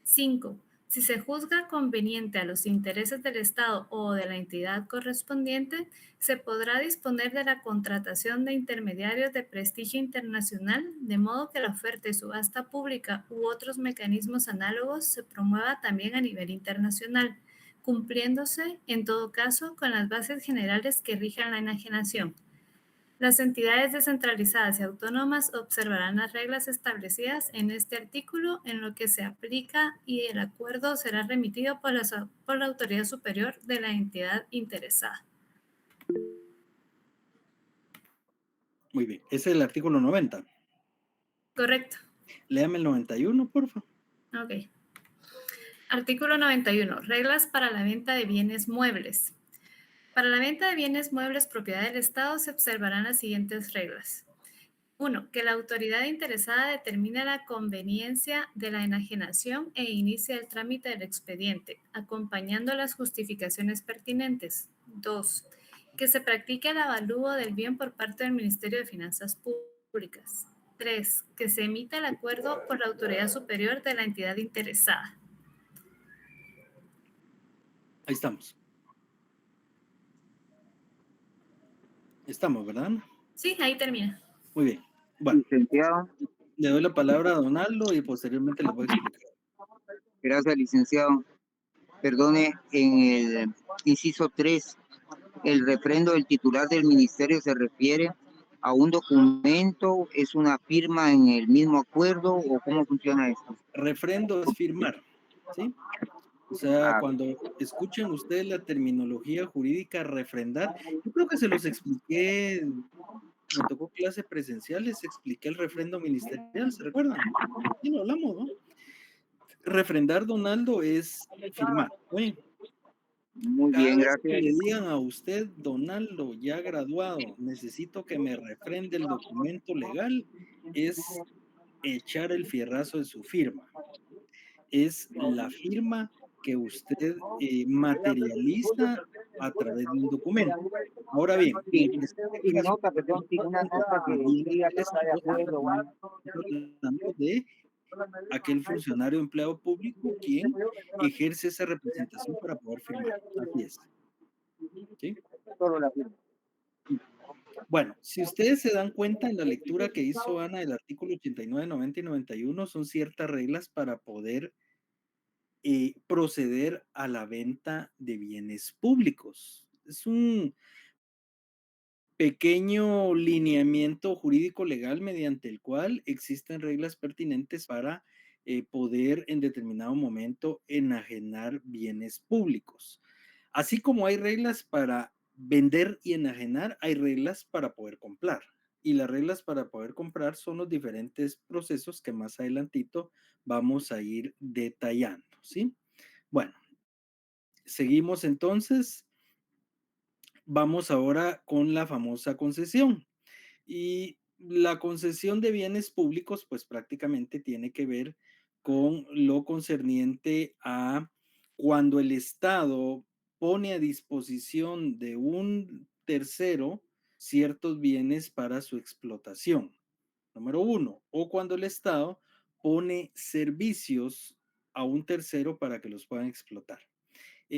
5. Si se juzga conveniente a los intereses del Estado o de la entidad correspondiente, se podrá disponer de la contratación de intermediarios de prestigio internacional, de modo que la oferta y subasta pública u otros mecanismos análogos se promueva también a nivel internacional, cumpliéndose, en todo caso, con las bases generales que rijan la enajenación. Las entidades descentralizadas y autónomas observarán las reglas establecidas en este artículo en lo que se aplica y el acuerdo será remitido por la autoridad superior de la entidad interesada. Muy bien, ese es el artículo 90. Correcto. Léame el 91, por favor. Ok. Artículo 91. Reglas para la venta de bienes muebles. Para la venta de bienes muebles propiedad del Estado se observarán las siguientes reglas. 1. Que la autoridad interesada determine la conveniencia de la enajenación e inicie el trámite del expediente, acompañando las justificaciones pertinentes. 2. Que se practique el avalúo del bien por parte del Ministerio de Finanzas Públicas. 3. Que se emita el acuerdo por la autoridad superior de la entidad interesada. Ahí estamos. Estamos, ¿verdad? Sí, ahí termina. Muy bien. Bueno, Licenciado. le doy la palabra a Donaldo y posteriormente le voy a explicar. Gracias, licenciado. Perdone, en el inciso 3, el refrendo del titular del ministerio se refiere a un documento, es una firma en el mismo acuerdo o cómo funciona esto. Refrendo es firmar, ¿sí? O sea, Ah, cuando escuchen ustedes la terminología jurídica refrendar, yo creo que se los expliqué, me tocó clase presencial, les expliqué el refrendo ministerial, ¿se recuerdan? Sí, lo hablamos, ¿no? Refrendar, Donaldo, es firmar. Oye, muy cada bien, vez que gracias. le digan a usted, Donaldo, ya graduado, necesito que me refrende el documento legal, es echar el fierrazo de su firma. Es la firma que usted materializa a través de un documento. Ahora bien, Sí, en este sin caso, nota, perdón, sin una nota de que bienes diga del que está de Estado, acuerdo. ¿Va? estamos hablando de aquel funcionario o empleado público quien ejerce esa representación para poder firmar. Así es. ¿Sí? Solo la firma. Bueno, si ustedes se dan cuenta en la lectura que hizo Ana del artículo 89, 90 y 91, son ciertas reglas para poder proceder a la venta de bienes públicos. Es un pequeño lineamiento jurídico legal mediante el cual existen reglas pertinentes para poder en determinado momento enajenar bienes públicos. Así como hay reglas para vender y enajenar, hay reglas para poder comprar. Y las reglas para poder comprar son los diferentes procesos que más adelantito vamos a ir detallando, ¿sí? Bueno, seguimos entonces. Vamos ahora con la famosa concesión. Y la concesión de bienes públicos, pues prácticamente tiene que ver con lo concerniente a cuando el Estado pone a disposición de un tercero ciertos bienes para su explotación. Número uno, o cuando el Estado pone servicios a un tercero para que los puedan explotar.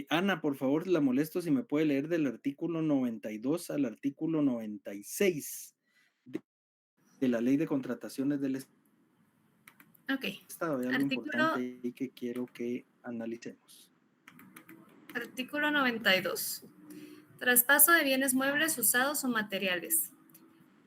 Ana, por favor, la molesto si me puede leer del artículo 92 al artículo 96 de la Ley de Contrataciones del Ok. Estado. Hay algo Artículo, importante ahí que quiero que analicemos. artículo 92. Traspaso de bienes muebles usados o materiales.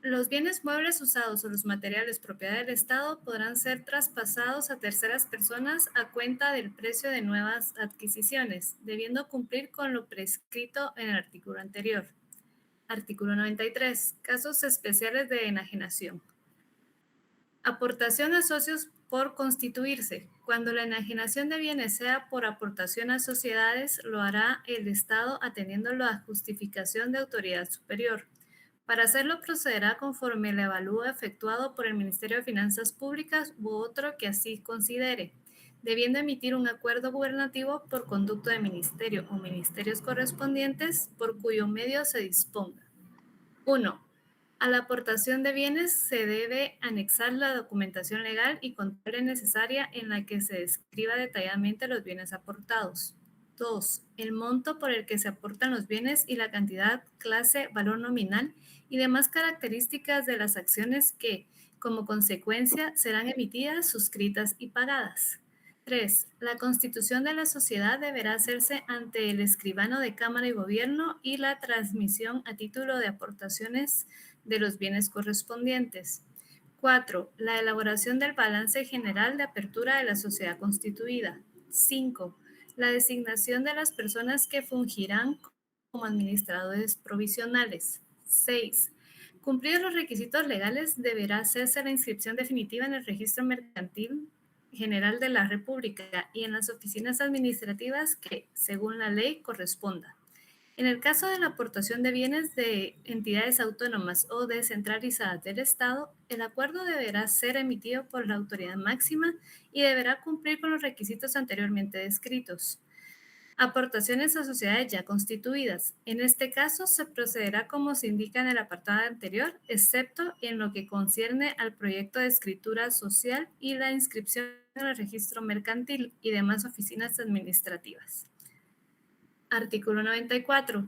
Los bienes muebles usados o los materiales propiedad del Estado podrán ser traspasados a terceras personas a cuenta del precio de nuevas adquisiciones, debiendo cumplir con lo prescrito en el artículo anterior. Artículo 93. Casos especiales de enajenación. Aportación a socios por constituirse. Cuando la enajenación de bienes sea por aportación a sociedades, lo hará el Estado atendiendo la justificación de autoridad superior. Para hacerlo procederá conforme el avalúo efectuado por el Ministerio de Finanzas Públicas u otro que así considere, debiendo emitir un acuerdo gubernativo por conducto de ministerio o ministerios correspondientes por cuyo medio se disponga. 1. A la aportación de bienes se debe anexar la documentación legal y contable necesaria en la que se describa detalladamente los bienes aportados. 2. El monto por el que se aportan los bienes y la cantidad, clase, valor nominal y demás características de las acciones que, como consecuencia, serán emitidas, suscritas y pagadas. 3. La constitución de la sociedad deberá hacerse ante el escribano de Cámara y Gobierno y la transmisión a título de aportaciones de los bienes correspondientes. 4. La elaboración del balance general de apertura de la sociedad constituida. 5. La designación de las personas que fungirán como administradores provisionales. 6. Cumplidos los requisitos legales, deberá hacerse la inscripción definitiva en el registro mercantil general de la República y en las oficinas administrativas que, según la ley, corresponda. En el caso de la aportación de bienes de entidades autónomas o descentralizadas del Estado, el acuerdo deberá ser emitido por la autoridad máxima y deberá cumplir con los requisitos anteriormente descritos. Aportaciones a sociedades ya constituidas. En este caso, se procederá como se indica en el apartado anterior, excepto en lo que concierne al proyecto de escritura social y la inscripción en el registro mercantil y demás oficinas administrativas. Artículo 94.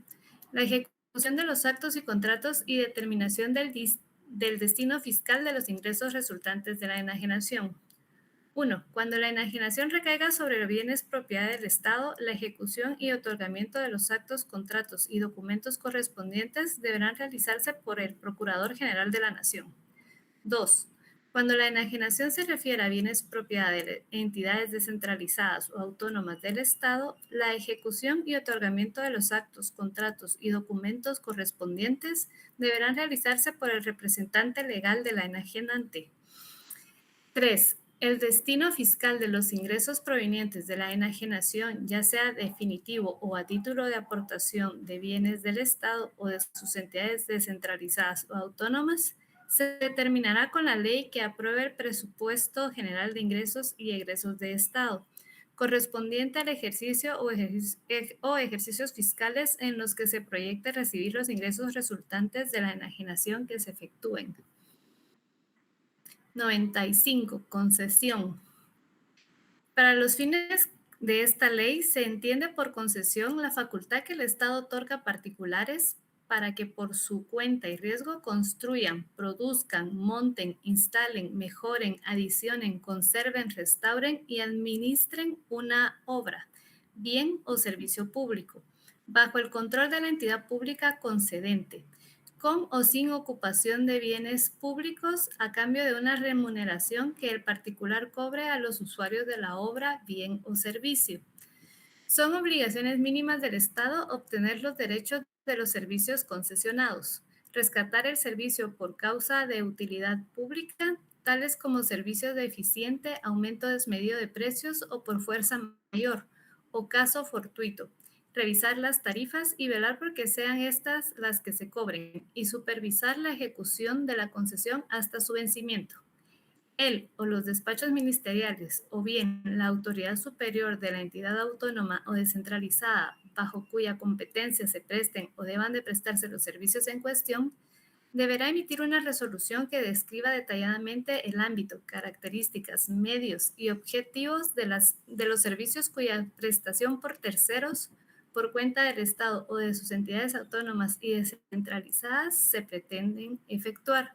La ejecución de los actos y contratos y determinación del destino fiscal de los ingresos resultantes de la enajenación. 1. Cuando la enajenación recaiga sobre los bienes propiedad del Estado, la ejecución y otorgamiento de los actos, contratos y documentos correspondientes deberán realizarse por el Procurador General de la Nación. 2. Cuando la enajenación se refiere a bienes propiedad de entidades descentralizadas o autónomas del Estado, la ejecución y otorgamiento de los actos, contratos y documentos correspondientes deberán realizarse por el representante legal de la enajenante. 3. El destino fiscal de los ingresos provenientes de la enajenación, ya sea definitivo o a título de aportación de bienes del Estado o de sus entidades descentralizadas o autónomas, se determinará con la ley que apruebe el presupuesto general de ingresos y egresos de Estado, correspondiente al ejercicio o ejercicios fiscales en los que se proyecte recibir los ingresos resultantes de la enajenación que se efectúen. 95. Concesión. Para los fines de esta ley se entiende por concesión la facultad que el Estado otorga a particulares para que por su cuenta y riesgo construyan, produzcan, monten, instalen, mejoren, adicionen, conserven, restauren y administren una obra, bien o servicio público, bajo el control de la entidad pública concedente, con o sin ocupación de bienes públicos a cambio de una remuneración que el particular cobre a los usuarios de la obra, bien o servicio. Son obligaciones mínimas del Estado obtener los derechos de los servicios concesionados, rescatar el servicio por causa de utilidad pública, tales como servicios de eficiente, aumento desmedido de precios o por fuerza mayor, o caso fortuito, revisar las tarifas y velar porque sean estas las que se cobren y supervisar la ejecución de la concesión hasta su vencimiento. Él o los despachos ministeriales o bien la autoridad superior de la entidad autónoma o descentralizada bajo cuya competencia se presten o deban de prestarse los servicios en cuestión, deberá emitir una resolución que describa detalladamente el ámbito, características, medios y objetivos de los servicios cuya prestación por terceros, por cuenta del Estado o de sus entidades autónomas y descentralizadas se pretenden efectuar.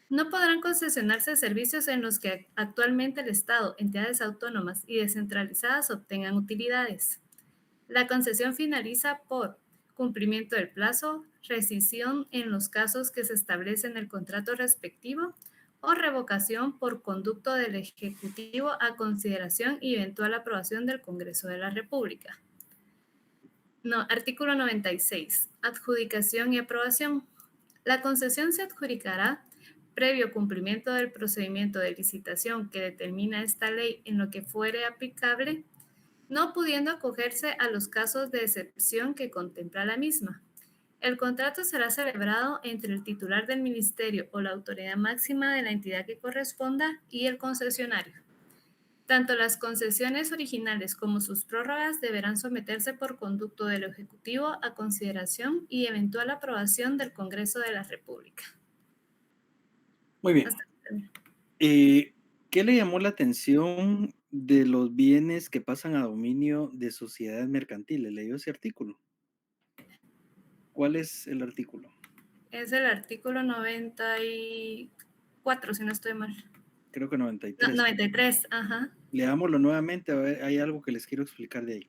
No podrán concesionarse servicios en los que actualmente el Estado, entidades autónomas y descentralizadas obtengan utilidades. La concesión finaliza por cumplimiento del plazo, rescisión en los casos que se establece en el contrato respectivo o revocación por conducto del Ejecutivo a consideración y eventual aprobación del Congreso de la República. Artículo 96. Adjudicación y aprobación. La concesión se adjudicará previo cumplimiento del procedimiento de licitación que determina esta ley en lo que fuere aplicable, no pudiendo acogerse a los casos de excepción que contempla la misma. El contrato será celebrado entre el titular del ministerio o la autoridad máxima de la entidad que corresponda y el concesionario. Tanto las concesiones originales como sus prórrogas deberán someterse por conducto del Ejecutivo a consideración y eventual aprobación del Congreso de la República. Muy bien. ¿Qué le llamó la atención de los bienes que pasan a dominio de sociedades mercantiles? ¿Leyó ese artículo? ¿Cuál es el artículo? Es el artículo 94, si no estoy mal. Creo que 93. 93, ajá. Leámoslo nuevamente, a ver, hay algo que les quiero explicar de ahí.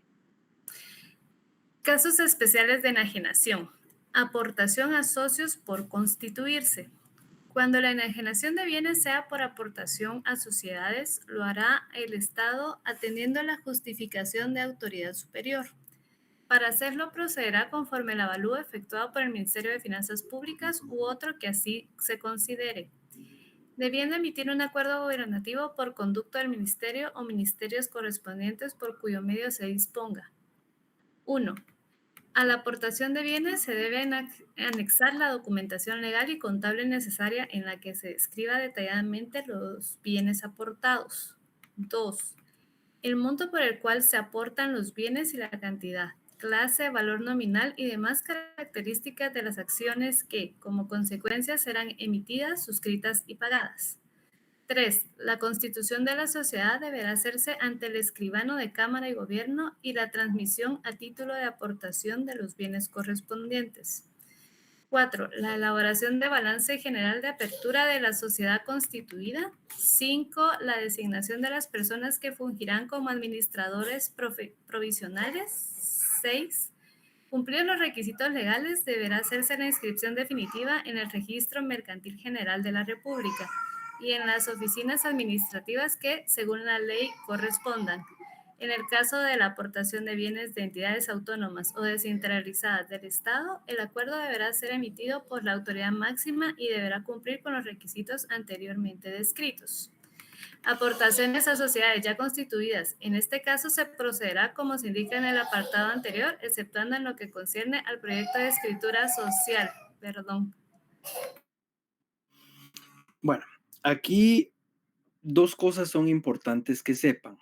Casos especiales de enajenación. Aportación a socios por constituirse. Cuando la enajenación de bienes sea por aportación a sociedades, lo hará el Estado atendiendo a la justificación de autoridad superior. Para hacerlo procederá conforme el avalúo efectuado por el Ministerio de Finanzas Públicas u otro que así se considere, debiendo emitir un acuerdo gubernativo por conducto del Ministerio o ministerios correspondientes por cuyo medio se disponga. 1. A la aportación de bienes se debe anexar la documentación legal y contable necesaria en la que se describa detalladamente los bienes aportados. 2. El monto por el cual se aportan los bienes y la cantidad, clase, valor nominal y demás características de las acciones que, como consecuencia, serán emitidas, suscritas y pagadas. 3. La constitución de la sociedad deberá hacerse ante el escribano de Cámara y Gobierno y la transmisión a título de aportación de los bienes correspondientes. 4. La elaboración de balance general de apertura de la sociedad constituida. 5. La designación de las personas que fungirán como administradores provisionales. 6. Cumplidos los requisitos legales, deberá hacerse la inscripción definitiva en el Registro Mercantil General de la República. y en las oficinas administrativas que, según la ley, correspondan. En el caso de la aportación de bienes de entidades autónomas o descentralizadas del Estado, el acuerdo deberá ser emitido por la autoridad máxima y deberá cumplir con los requisitos anteriormente descritos. Aportaciones a sociedades ya constituidas. En este caso se procederá como se indica en el apartado anterior, exceptuando en lo que concierne al proyecto de escritura social. Bueno, aquí dos cosas son importantes que sepan.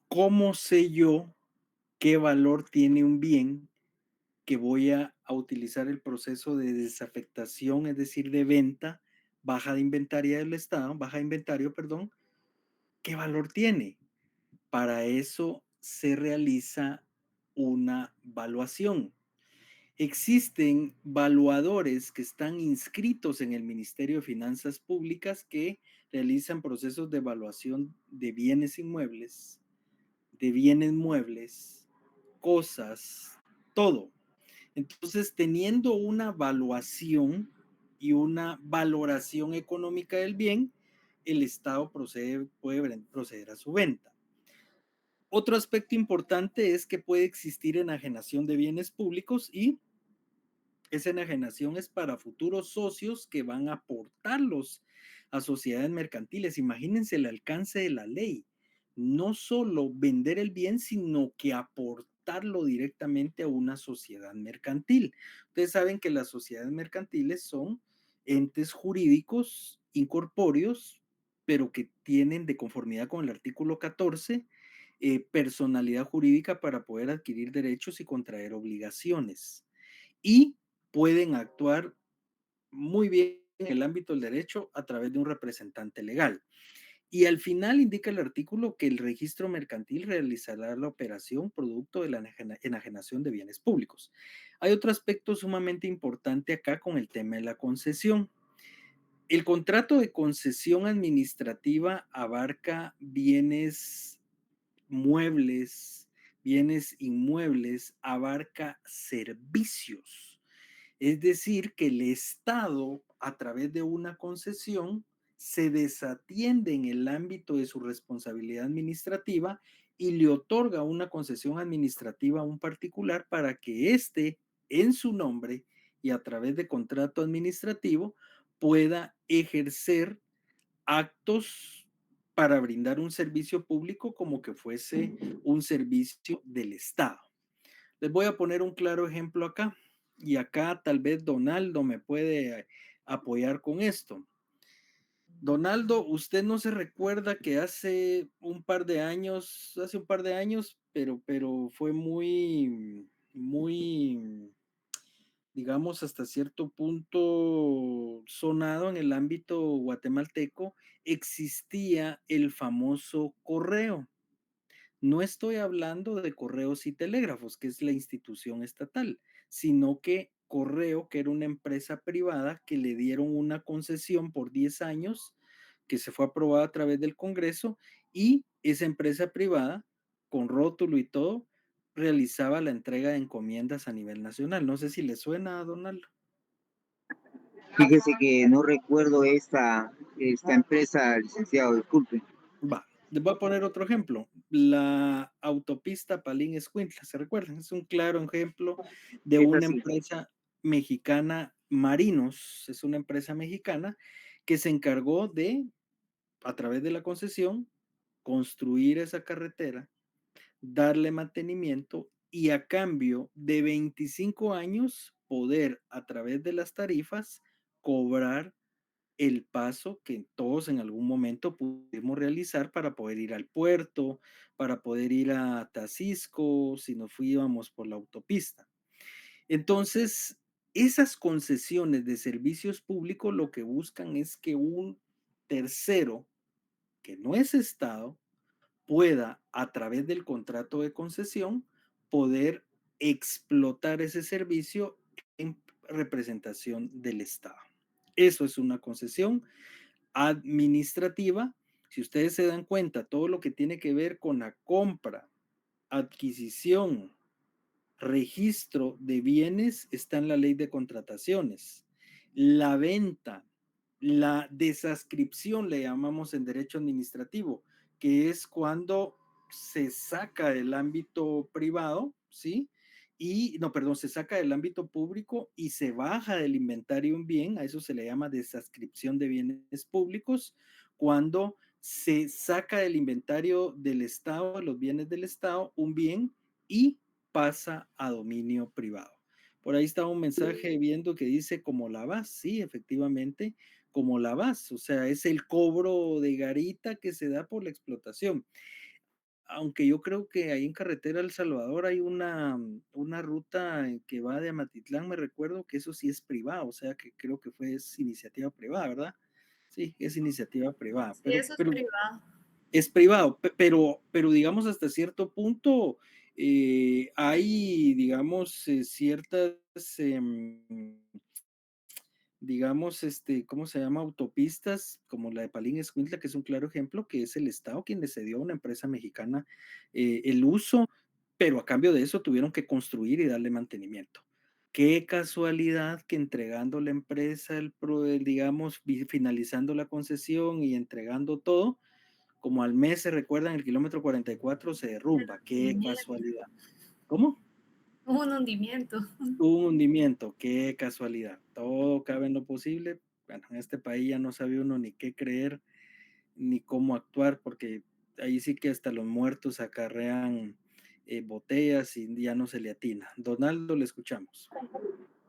¿Cómo sé yo qué valor tiene un bien que voy a utilizar el proceso de desafectación, es decir, de venta, baja de inventario del Estado, baja de inventario, perdón? ¿Qué valor tiene? Para eso se realiza una valuación. Existen valuadores que están inscritos en el Ministerio de Finanzas Públicas que realizan procesos de evaluación de bienes inmuebles, de bienes muebles, cosas, todo. Entonces, teniendo una valuación y una valoración económica del bien, el Estado puede proceder a su venta. Otro aspecto importante es que puede existir enajenación de bienes públicos y esa enajenación es para futuros socios que van a aportarlos a sociedades mercantiles. Imagínense el alcance de la ley. No solo vender el bien, sino que aportarlo directamente a una sociedad mercantil. Ustedes saben que las sociedades mercantiles son entes jurídicos incorpóreos, pero que tienen, de conformidad con el artículo 14, personalidad jurídica para poder adquirir derechos y contraer obligaciones. Y pueden actuar muy bien en el ámbito del derecho a través de un representante legal. Y al final indica el artículo que el registro mercantil realizará la operación producto de la enajenación de bienes públicos. Hay otro aspecto sumamente importante acá con el tema de la concesión. El contrato de concesión administrativa abarca bienes muebles, bienes inmuebles, abarca servicios. Es decir, que el Estado, a través de una concesión, se desatiende en el ámbito de su responsabilidad administrativa y le otorga una concesión administrativa a un particular para que éste, en su nombre y a través de contrato administrativo, pueda ejercer actos para brindar un servicio público como que fuese un servicio del Estado. Les voy a poner un claro ejemplo acá y acá tal vez Donaldo me puede apoyar con esto. Donaldo, usted no se recuerda que hace un par de años, pero fue muy, digamos, hasta cierto punto sonado en el ámbito guatemalteco, existía el famoso correo. No estoy hablando de Correos y Telégrafos, que es la institución estatal, sino que Correo, que era una empresa privada que le dieron una concesión por 10 años, que se fue aprobada a través del Congreso, y esa empresa privada, con rótulo y todo, realizaba la entrega de encomiendas a nivel nacional. No sé si le suena a Donaldo. Fíjese que no recuerdo esta empresa, licenciado, disculpe. Va, les voy a poner otro ejemplo. La autopista Palín-Escuintla, ¿se recuerdan? Es un claro ejemplo de Es una así. empresa mexicana, Marinos, es una empresa mexicana que se encargó de, a través de la concesión, construir esa carretera, darle mantenimiento y a cambio de 25 años poder, a través de las tarifas, cobrar el paso que todos en algún momento pudimos realizar para poder ir al puerto, para poder ir a Tacisco, si nos fuíamos por la autopista. Entonces, esas concesiones de servicios públicos lo que buscan es que un tercero, que no es Estado, pueda, a través del contrato de concesión, poder explotar ese servicio en representación del Estado. Eso es una concesión administrativa. Si ustedes se dan cuenta, todo lo que tiene que ver con la compra, adquisición, registro de bienes está en la ley de contrataciones. La venta, La desascripción le llamamos en derecho administrativo, que es cuando se saca del ámbito privado, ¿sí? Se saca del ámbito público y se baja del inventario un bien, a eso se le llama desascripción de bienes públicos, cuando se saca del inventario del Estado, los bienes del Estado, un bien y pasa a dominio privado. Por ahí estaba un mensaje viendo que dice, ¿cómo la vas? Sí, efectivamente, ¿cómo la vas? O sea, es el cobro de garita que se da por la explotación. Aunque yo creo que ahí en carretera El Salvador hay una ruta que va de Amatitlán, me recuerdo que eso sí es privado, o sea que creo que es iniciativa privada, ¿verdad? Sí, es iniciativa privada, Sí, eso es privado. es privado, pero digamos hasta cierto punto hay, digamos, ciertas, digamos, ¿cómo se llama? Autopistas como la de Palín Escuintla, que es un claro ejemplo, que es el Estado quien le cedió a una empresa mexicana el uso, pero a cambio de eso tuvieron que construir y darle mantenimiento. Qué casualidad que entregando la empresa, digamos, finalizando la concesión y entregando todo, como al mes se recuerdan, el kilómetro 44 se derrumba. Qué casualidad. ¿Cómo? Hubo un hundimiento. Hubo un hundimiento, qué casualidad. Todo cabe en lo posible. Bueno, en este país ya no sabe uno ni qué creer ni cómo actuar, porque ahí sí que hasta los muertos acarrean botellas y ya no se le atina. Donaldo, le escuchamos.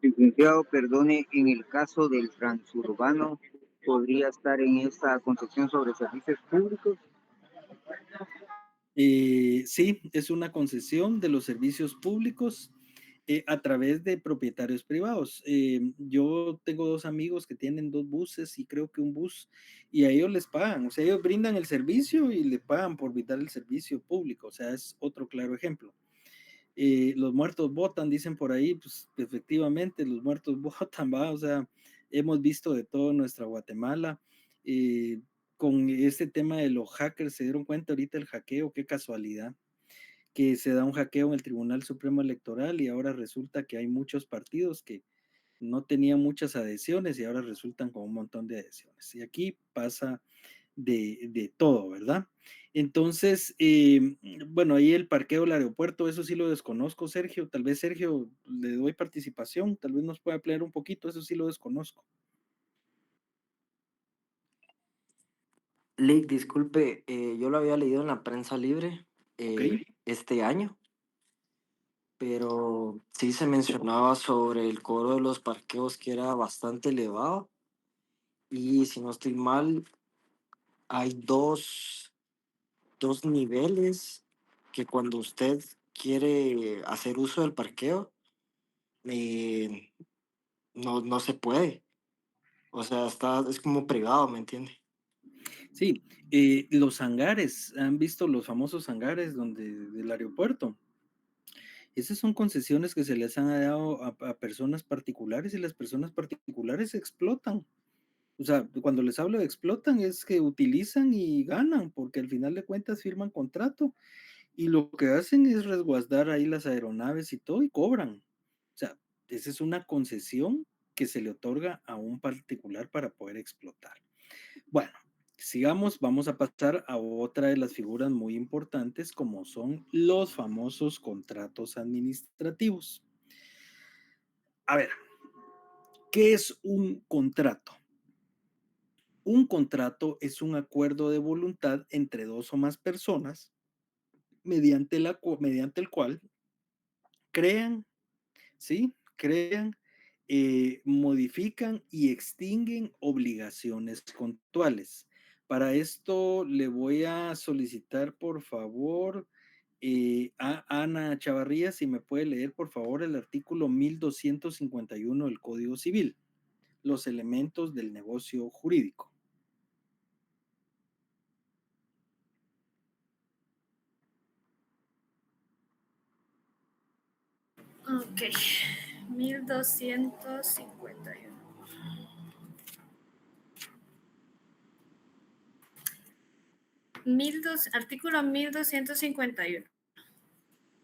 Licenciado, perdone, en el caso del transurbano, ¿podría estar en esta concesión sobre servicios públicos? Sí, es una concesión de los servicios públicos a través de propietarios privados. Yo tengo dos amigos que tienen dos buses y creo que un bus, y a ellos les pagan, o sea, ellos brindan el servicio y le pagan por brindar el servicio público, o sea, es otro claro ejemplo. Los muertos votan, dicen por ahí, pues efectivamente los muertos votan, va, o sea, hemos visto de todo en nuestra Guatemala. Con este tema de los hackers, se dieron cuenta ahorita el hackeo, qué casualidad, que se da un hackeo en el Tribunal Supremo Electoral y ahora resulta que hay muchos partidos que no tenían muchas adhesiones y ahora resultan con un montón de adhesiones. Y aquí pasa de todo, ¿verdad? Entonces, bueno, ahí el parqueo del aeropuerto, eso sí lo desconozco, Sergio. Tal vez Sergio le doy participación, tal vez nos pueda aclarar un poquito, eso sí lo desconozco. Lick, disculpe, yo lo había leído en la prensa libre Ok. este año, pero sí se mencionaba sobre el cobro de los parqueos que era bastante elevado y si no estoy mal, hay dos niveles que cuando usted quiere hacer uso del parqueo, eh, no se puede. O sea, es como privado, ¿me entiende? Sí, los hangares, ¿han visto los famosos hangares del aeropuerto? Esas son concesiones que se les han dado a personas particulares y las personas particulares explotan. O sea, cuando les hablo de explotan es que utilizan y ganan, porque al final de cuentas firman contrato y lo que hacen es resguardar ahí las aeronaves y todo y cobran. O sea, esa es una concesión que se le otorga a un particular para poder explotar. Bueno, sigamos, vamos a pasar a otra de las figuras muy importantes como son los famosos contratos administrativos. A ver, ¿qué es un contrato? Un contrato es un acuerdo de voluntad entre dos o más personas mediante el cual crean, ¿sí? Crean, modifican y extinguen obligaciones contractuales. Para esto le voy a solicitar, por favor, a Ana Chavarría, si me puede leer, por favor, el artículo 1251 del Código Civil, los elementos del negocio jurídico. Ok, 1251. Artículo 1251.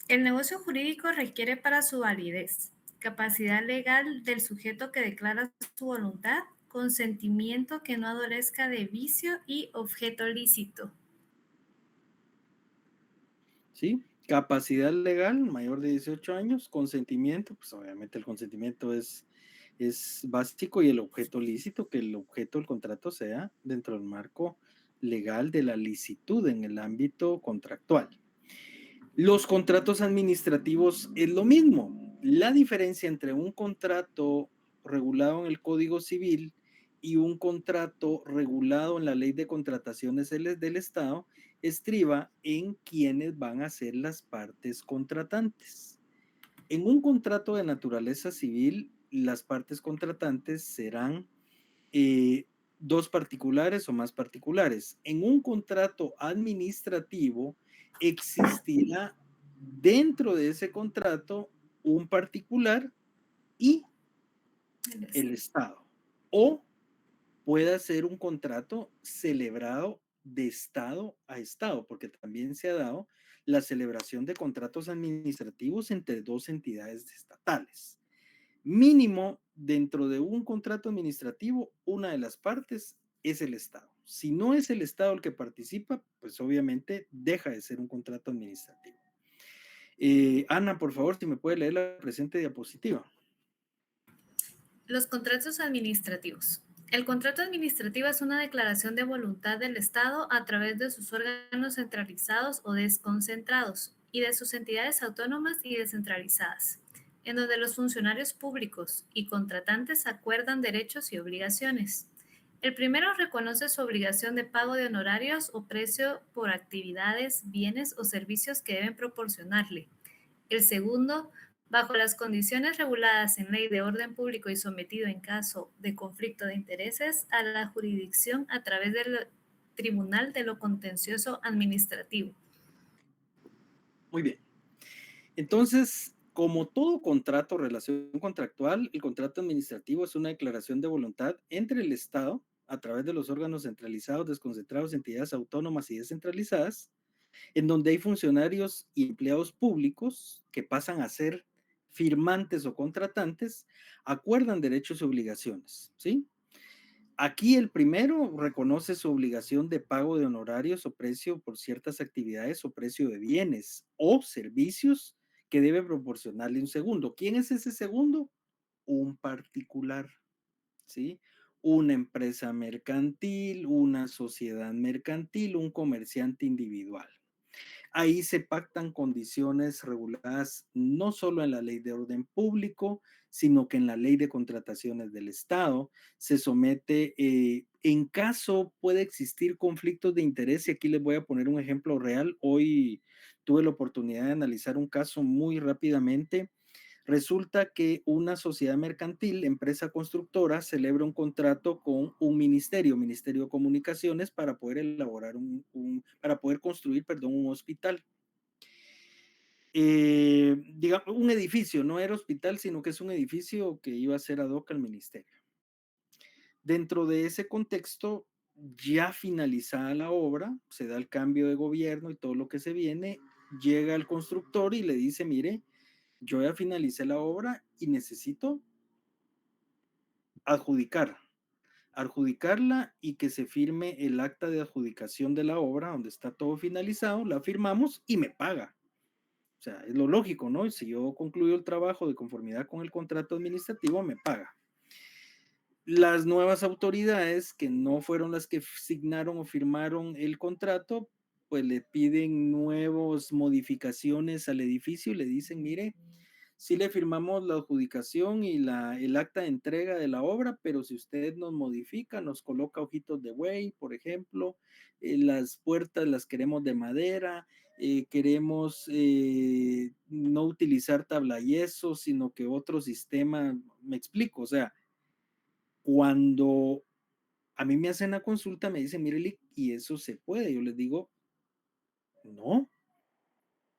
El negocio jurídico requiere para su validez capacidad legal del sujeto que declara su voluntad consentimiento que no adolezca de vicio y objeto lícito. ¿Sí? Capacidad legal, mayor de 18 años, consentimiento, pues obviamente el consentimiento es básico, y el objeto lícito, que el objeto del contrato sea dentro del marco legal de la licitud en el ámbito contractual. Los contratos administrativos es lo mismo. La diferencia entre un contrato regulado en el Código Civil y un contrato regulado en la Ley de Contrataciones del Estado estriba en quiénes van a ser las partes contratantes. En un contrato de naturaleza civil, las partes contratantes serán dos particulares o más particulares. En un contrato administrativo existirá dentro de ese contrato un particular y el Estado. O pueda ser un contrato celebrado de Estado a Estado, porque también se ha dado la celebración de contratos administrativos entre dos entidades estatales. Mínimo, dentro de un contrato administrativo, una de las partes es el Estado. Si no es el Estado el que participa, pues obviamente deja de ser un contrato administrativo. Ana, por favor, si me puede leer la presente diapositiva. Los contratos administrativos. El contrato administrativo es una declaración de voluntad del Estado a través de sus órganos centralizados o desconcentrados y de sus entidades autónomas y descentralizadas, en donde los funcionarios públicos y contratantes acuerdan derechos y obligaciones. El primero reconoce su obligación de pago de honorarios o precio por actividades, bienes o servicios que deben proporcionarle. El segundo, bajo las condiciones reguladas en Ley de Orden Público y sometido en caso de conflicto de intereses a la jurisdicción a través del Tribunal de lo Contencioso Administrativo. Muy bien. Entonces, como todo contrato o relación contractual, el contrato administrativo es una declaración de voluntad entre el Estado, a través de los órganos centralizados, desconcentrados, entidades autónomas y descentralizadas, en donde hay funcionarios y empleados públicos que pasan a ser firmantes o contratantes, acuerdan derechos y obligaciones, ¿sí? Aquí el primero reconoce su obligación de pago de honorarios o precio por ciertas actividades o precio de bienes o servicios que debe proporcionarle un segundo. ¿Quién es ese segundo? Un particular, ¿sí? Una empresa mercantil, una sociedad mercantil, un comerciante individual. Ahí se pactan condiciones reguladas no solo en la Ley de Orden Público, sino que en la Ley de Contrataciones del Estado. Se somete, en caso puede existir conflictos de interés, y aquí les voy a poner un ejemplo real. Hoy tuve la oportunidad de analizar un caso muy rápidamente. Resulta que una sociedad mercantil, empresa constructora, celebra un contrato con un ministerio de comunicaciones, para poder elaborar para poder construir, perdón, un hospital. Digamos, un edificio, no era hospital, sino que es un edificio que iba a ser ad hoc al ministerio. Dentro de ese contexto, ya finalizada la obra, se da el cambio de gobierno y todo lo que se viene, llega el constructor y le dice, mire, yo ya finalicé la obra y necesito adjudicarla y que se firme el acta de adjudicación de la obra donde está todo finalizado, la firmamos y me paga. O sea, es lo lógico, ¿no? Si yo concluyo el trabajo de conformidad con el contrato administrativo, me paga. Las nuevas autoridades, que no fueron las que signaron o firmaron el contrato, pues le piden nuevas modificaciones al edificio y le dicen, mire, sí le firmamos la adjudicación y el acta de entrega de la obra, pero si usted nos modifica, nos coloca ojitos de buey, por ejemplo, las puertas las queremos de madera, queremos no utilizar tabla yeso, sino que otro sistema, me explico, o sea, cuando a mí me hacen la consulta, me dicen, mire, y eso se puede, yo les digo, no,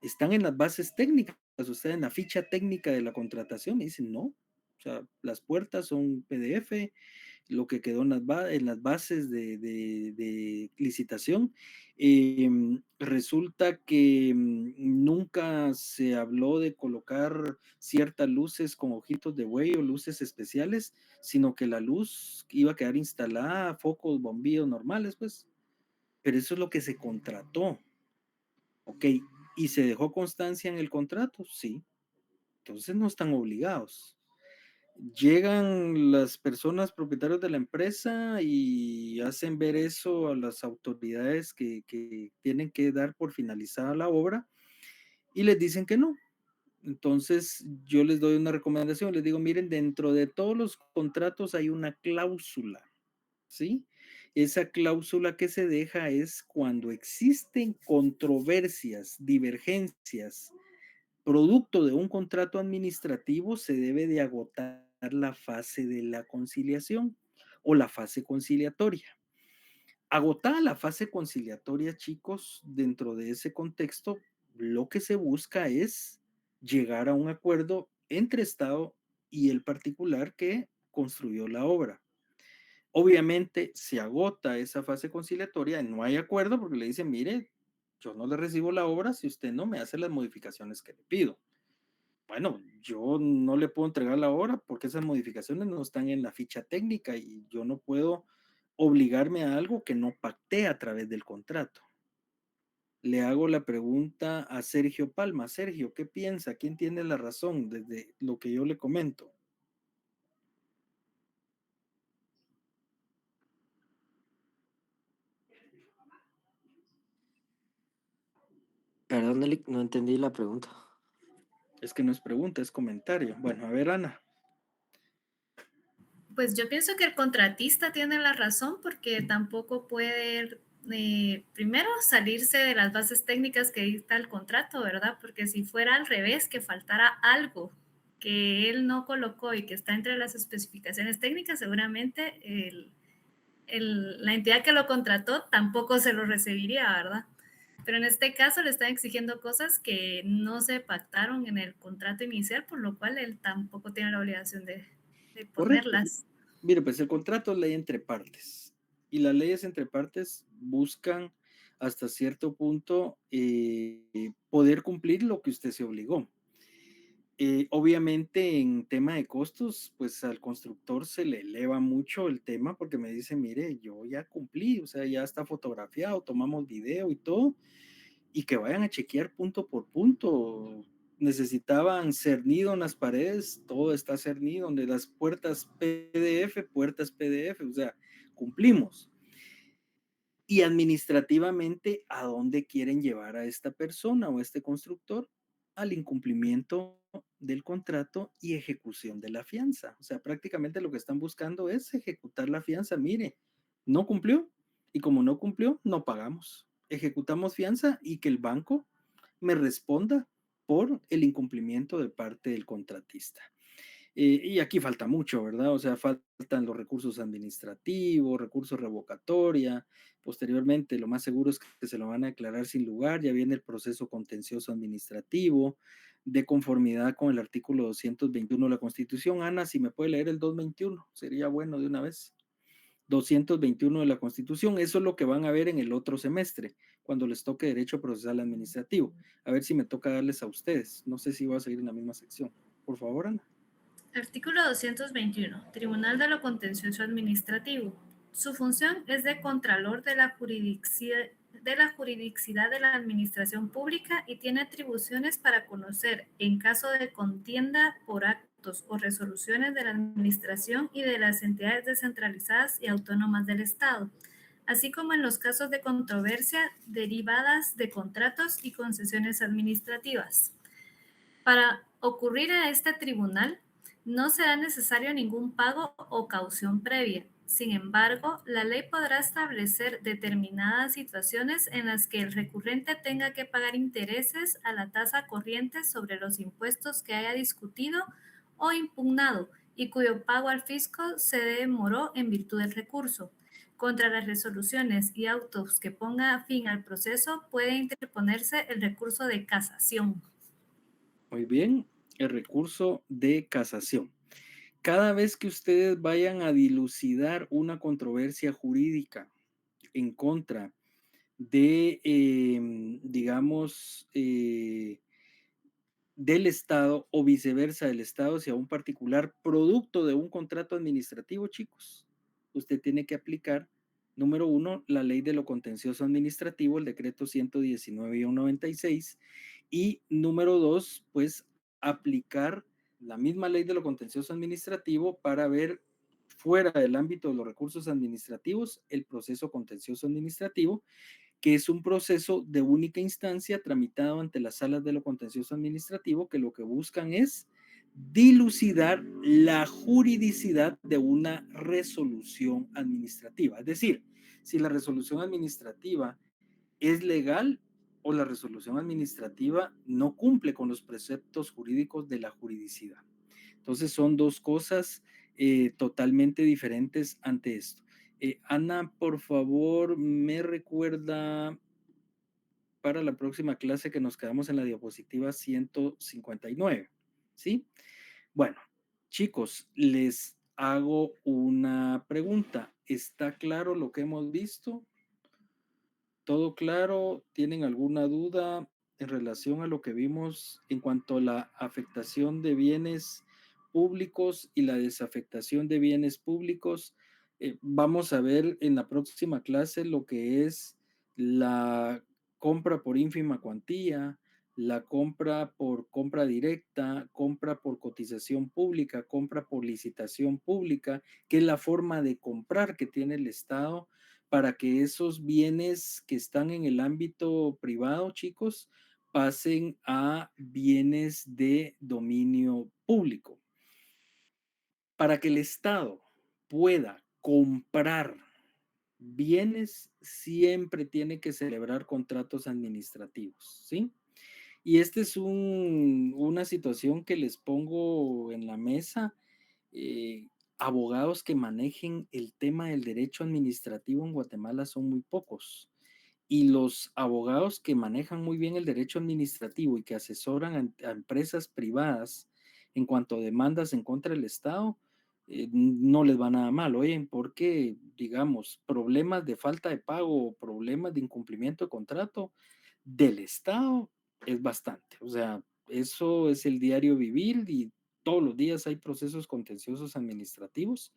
están en las bases técnicas, usted en la ficha técnica de la contratación, me dicen no, o sea, las puertas son PDF, lo que quedó en las bases de licitación. Resulta que nunca se habló de colocar ciertas luces con ojitos de buey o luces especiales, sino que la luz iba a quedar instalada, focos, bombillos normales, pues. Pero eso es lo que se contrató. Ok, ¿y se dejó constancia en el contrato? Sí. Entonces no están obligados. Llegan las personas propietarias de la empresa y hacen ver eso a las autoridades que tienen que dar por finalizada la obra y les dicen que no. Entonces yo les doy una recomendación, les digo, miren, dentro de todos los contratos hay una cláusula, ¿sí? Esa cláusula que se deja es cuando existen controversias, divergencias, producto de un contrato administrativo, se debe de agotar la fase de la conciliación o la fase conciliatoria. Agotada la fase conciliatoria, chicos, dentro de ese contexto, lo que se busca es llegar a un acuerdo entre Estado y el particular que construyó la obra. Obviamente se agota esa fase conciliatoria, no hay acuerdo porque le dicen, mire, yo no le recibo la obra si usted no me hace las modificaciones que le pido. Bueno, yo no le puedo entregar la obra porque esas modificaciones no están en la ficha técnica y yo no puedo obligarme a algo que no pacté a través del contrato. Le hago la pregunta a Sergio Palma. Sergio, ¿qué piensa? ¿Quién tiene la razón desde lo que yo le comento? Perdón, Eric, no entendí la pregunta. Es que no es pregunta, es comentario. Bueno, a ver, Ana. Pues yo pienso que el contratista tiene la razón porque tampoco puede, primero, salirse de las bases técnicas que dicta el contrato, ¿verdad? Porque si fuera al revés, que faltara algo que él no colocó y que está entre las especificaciones técnicas, seguramente la entidad que lo contrató tampoco se lo recibiría, ¿verdad? Pero en este caso le están exigiendo cosas que no se pactaron en el contrato inicial, por lo cual él tampoco tiene la obligación de Correcto. ponerlas. Mire, pues el contrato es ley entre partes y las leyes entre partes buscan hasta cierto punto poder cumplir lo que usted se obligó. Obviamente en tema de costos, pues al constructor se le eleva mucho el tema porque me dice, mire, yo ya cumplí, o sea, ya está fotografiado, tomamos video y todo, y que vayan a chequear punto por punto. Necesitaban cernido en las paredes, todo está cernido, donde las puertas PDF, o sea, cumplimos. Y administrativamente, ¿a dónde quieren llevar a esta persona o a este constructor? Al incumplimiento del contrato y ejecución de la fianza. O sea, prácticamente lo que están buscando es ejecutar la fianza. Mire, no cumplió y como no cumplió, no pagamos. Ejecutamos fianza y que el banco me responda por el incumplimiento de parte del contratista. Y aquí falta mucho, ¿verdad? O sea, faltan los recursos administrativos, recursos revocatoria. Posteriormente, lo más seguro es que se lo van a declarar sin lugar. Ya viene el proceso contencioso administrativo de conformidad con el artículo 221 de la Constitución. Ana, si me puede leer el 221, sería bueno de una vez. 221 de la Constitución, eso es lo que van a ver en el otro semestre, cuando les toque Derecho Procesal Administrativo. A ver si me toca darles a ustedes. No sé si voy a seguir en la misma sección. Por favor, Ana. Artículo 221. Tribunal de lo Contencioso Administrativo. Su función es de contralor de la jurisdicción de la Administración Pública y tiene atribuciones para conocer, en caso de contienda por actos o resoluciones de la Administración y de las entidades descentralizadas y autónomas del Estado, así como en los casos de controversia derivadas de contratos y concesiones administrativas. Para ocurrir a este tribunal, no será necesario ningún pago o caución previa. Sin embargo, la ley podrá establecer determinadas situaciones en las que el recurrente tenga que pagar intereses a la tasa corriente sobre los impuestos que haya discutido o impugnado y cuyo pago al fisco se demoró en virtud del recurso. Contra las resoluciones y autos que ponga fin al proceso puede interponerse el recurso de casación. Muy bien, el recurso de casación. Cada vez que ustedes vayan a dilucidar una controversia jurídica en contra de, digamos, del Estado o viceversa del Estado hacia un particular producto de un contrato administrativo, chicos, usted tiene que aplicar, número uno, la ley de lo contencioso administrativo, el decreto 119-96, y número dos, pues aplicar la misma ley de lo contencioso administrativo para ver fuera del ámbito de los recursos administrativos el proceso contencioso administrativo, que es un proceso de única instancia tramitado ante las salas de lo contencioso administrativo, que lo que buscan es dilucidar la juridicidad de una resolución administrativa. Es decir, si la resolución administrativa es legal o la resolución administrativa no cumple con los preceptos jurídicos de la juridicidad. Entonces son dos cosas totalmente diferentes ante esto. Ana, por favor, me recuerda para la próxima clase que nos quedamos en la diapositiva 159, ¿sí? Bueno, chicos, les hago una pregunta. ¿Está claro lo que hemos visto? ¿Todo claro? ¿Tienen alguna duda en relación a lo que vimos en cuanto a la afectación de bienes públicos y la desafectación de bienes públicos? Vamos a ver en la próxima clase lo que es la compra por ínfima cuantía, la compra por compra directa, compra por cotización pública, compra por licitación pública, que es la forma de comprar que tiene el Estado para que esos bienes que están en el ámbito privado, chicos, pasen a bienes de dominio público. Para que el Estado pueda comprar bienes, siempre tiene que celebrar contratos administrativos, ¿sí? Y esta es una situación que les pongo en la mesa. eh, Abogados que manejen el tema del derecho administrativo en Guatemala son muy pocos. Y los abogados que manejan muy bien el derecho administrativo y que asesoran a empresas privadas en cuanto a demandas en contra del Estado, no les va nada mal, oyen, porque, digamos, problemas de falta de pago o problemas de incumplimiento de contrato del Estado es bastante. O sea, eso es el diario vivir y todos los días hay procesos contenciosos administrativos,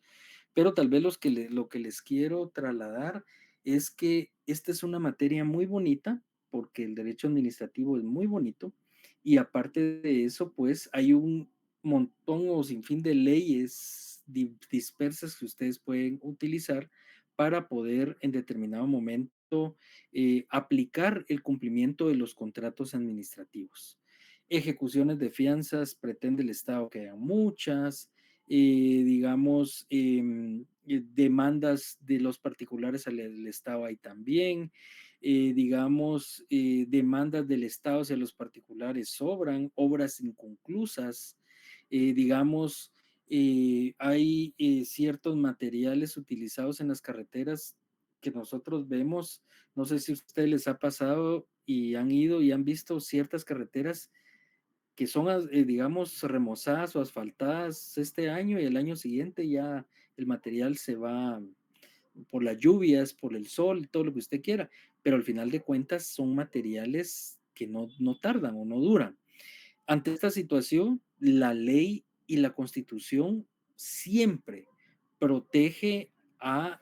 pero tal vez lo que les quiero trasladar es que esta es una materia muy bonita, porque el derecho administrativo es muy bonito, y aparte de eso, pues hay un montón o sinfín de leyes dispersas que ustedes pueden utilizar para poder en determinado momento aplicar el cumplimiento de los contratos administrativos. Ejecuciones de fianzas, pretende el Estado que haya muchas, digamos, demandas de los particulares al Estado hay también, digamos, demandas del Estado hacia los particulares sobran, obras inconclusas, digamos, hay ciertos materiales utilizados en las carreteras que nosotros vemos, no sé si a ustedes les ha pasado y han ido y han visto ciertas carreteras que son, digamos, remozadas o asfaltadas este año y el año siguiente ya el material se va por las lluvias, por el sol, todo lo que usted quiera, pero al final de cuentas son materiales que no tardan o no duran. Ante esta situación, la ley y la constitución siempre protege al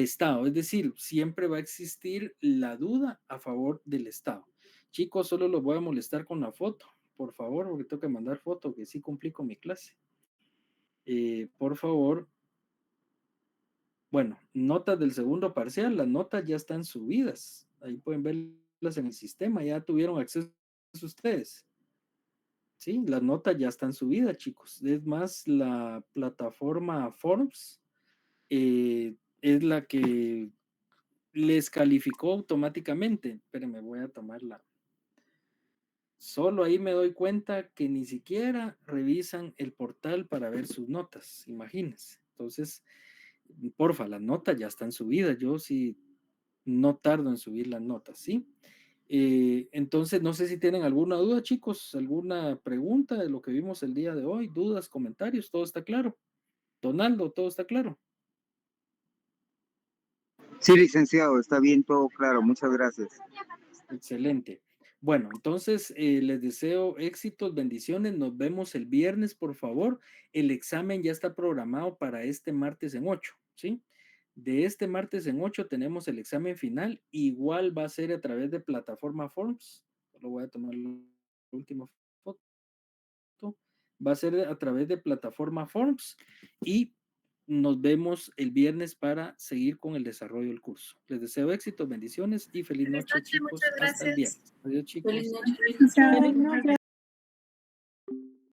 Estado, es decir, siempre va a existir la duda a favor del Estado. Chicos, solo los voy a molestar con la foto, por favor, porque tengo que mandar foto, que sí cumplí con mi clase. Por favor, bueno, notas del segundo parcial, las notas ya están subidas, ahí pueden verlas en el sistema, ya tuvieron acceso ustedes. Sí, las notas ya están subidas, chicos. Es más, la plataforma Forbes es la que les calificó automáticamente. Espérenme, voy a tomarla. Solo ahí me doy cuenta que ni siquiera revisan el portal para ver sus notas, imagínense. Entonces, porfa, las notas ya están subidas. Yo sí no tardo en subir las notas, ¿sí? Entonces, no sé si tienen alguna duda, chicos, alguna pregunta de lo que vimos el día de hoy, dudas, comentarios, todo está claro. Donaldo, todo está claro. Sí, licenciado, está bien, todo claro. Muchas gracias. Excelente. Bueno, entonces les deseo éxitos, bendiciones. Nos vemos el viernes, por favor. El examen ya está programado para este martes en 8, ¿sí? De este martes en 8 tenemos el examen final. Igual va a ser a través de plataforma Forms. Solo voy a tomar la última foto. Va a ser a través de plataforma Forms y nos vemos el viernes para seguir con el desarrollo del curso. Les deseo éxito, bendiciones y feliz Feliz noche, noche, muchas chicos. Hasta el gracias. viernes. Adiós, Feliz chicos. noche, Feliz noche.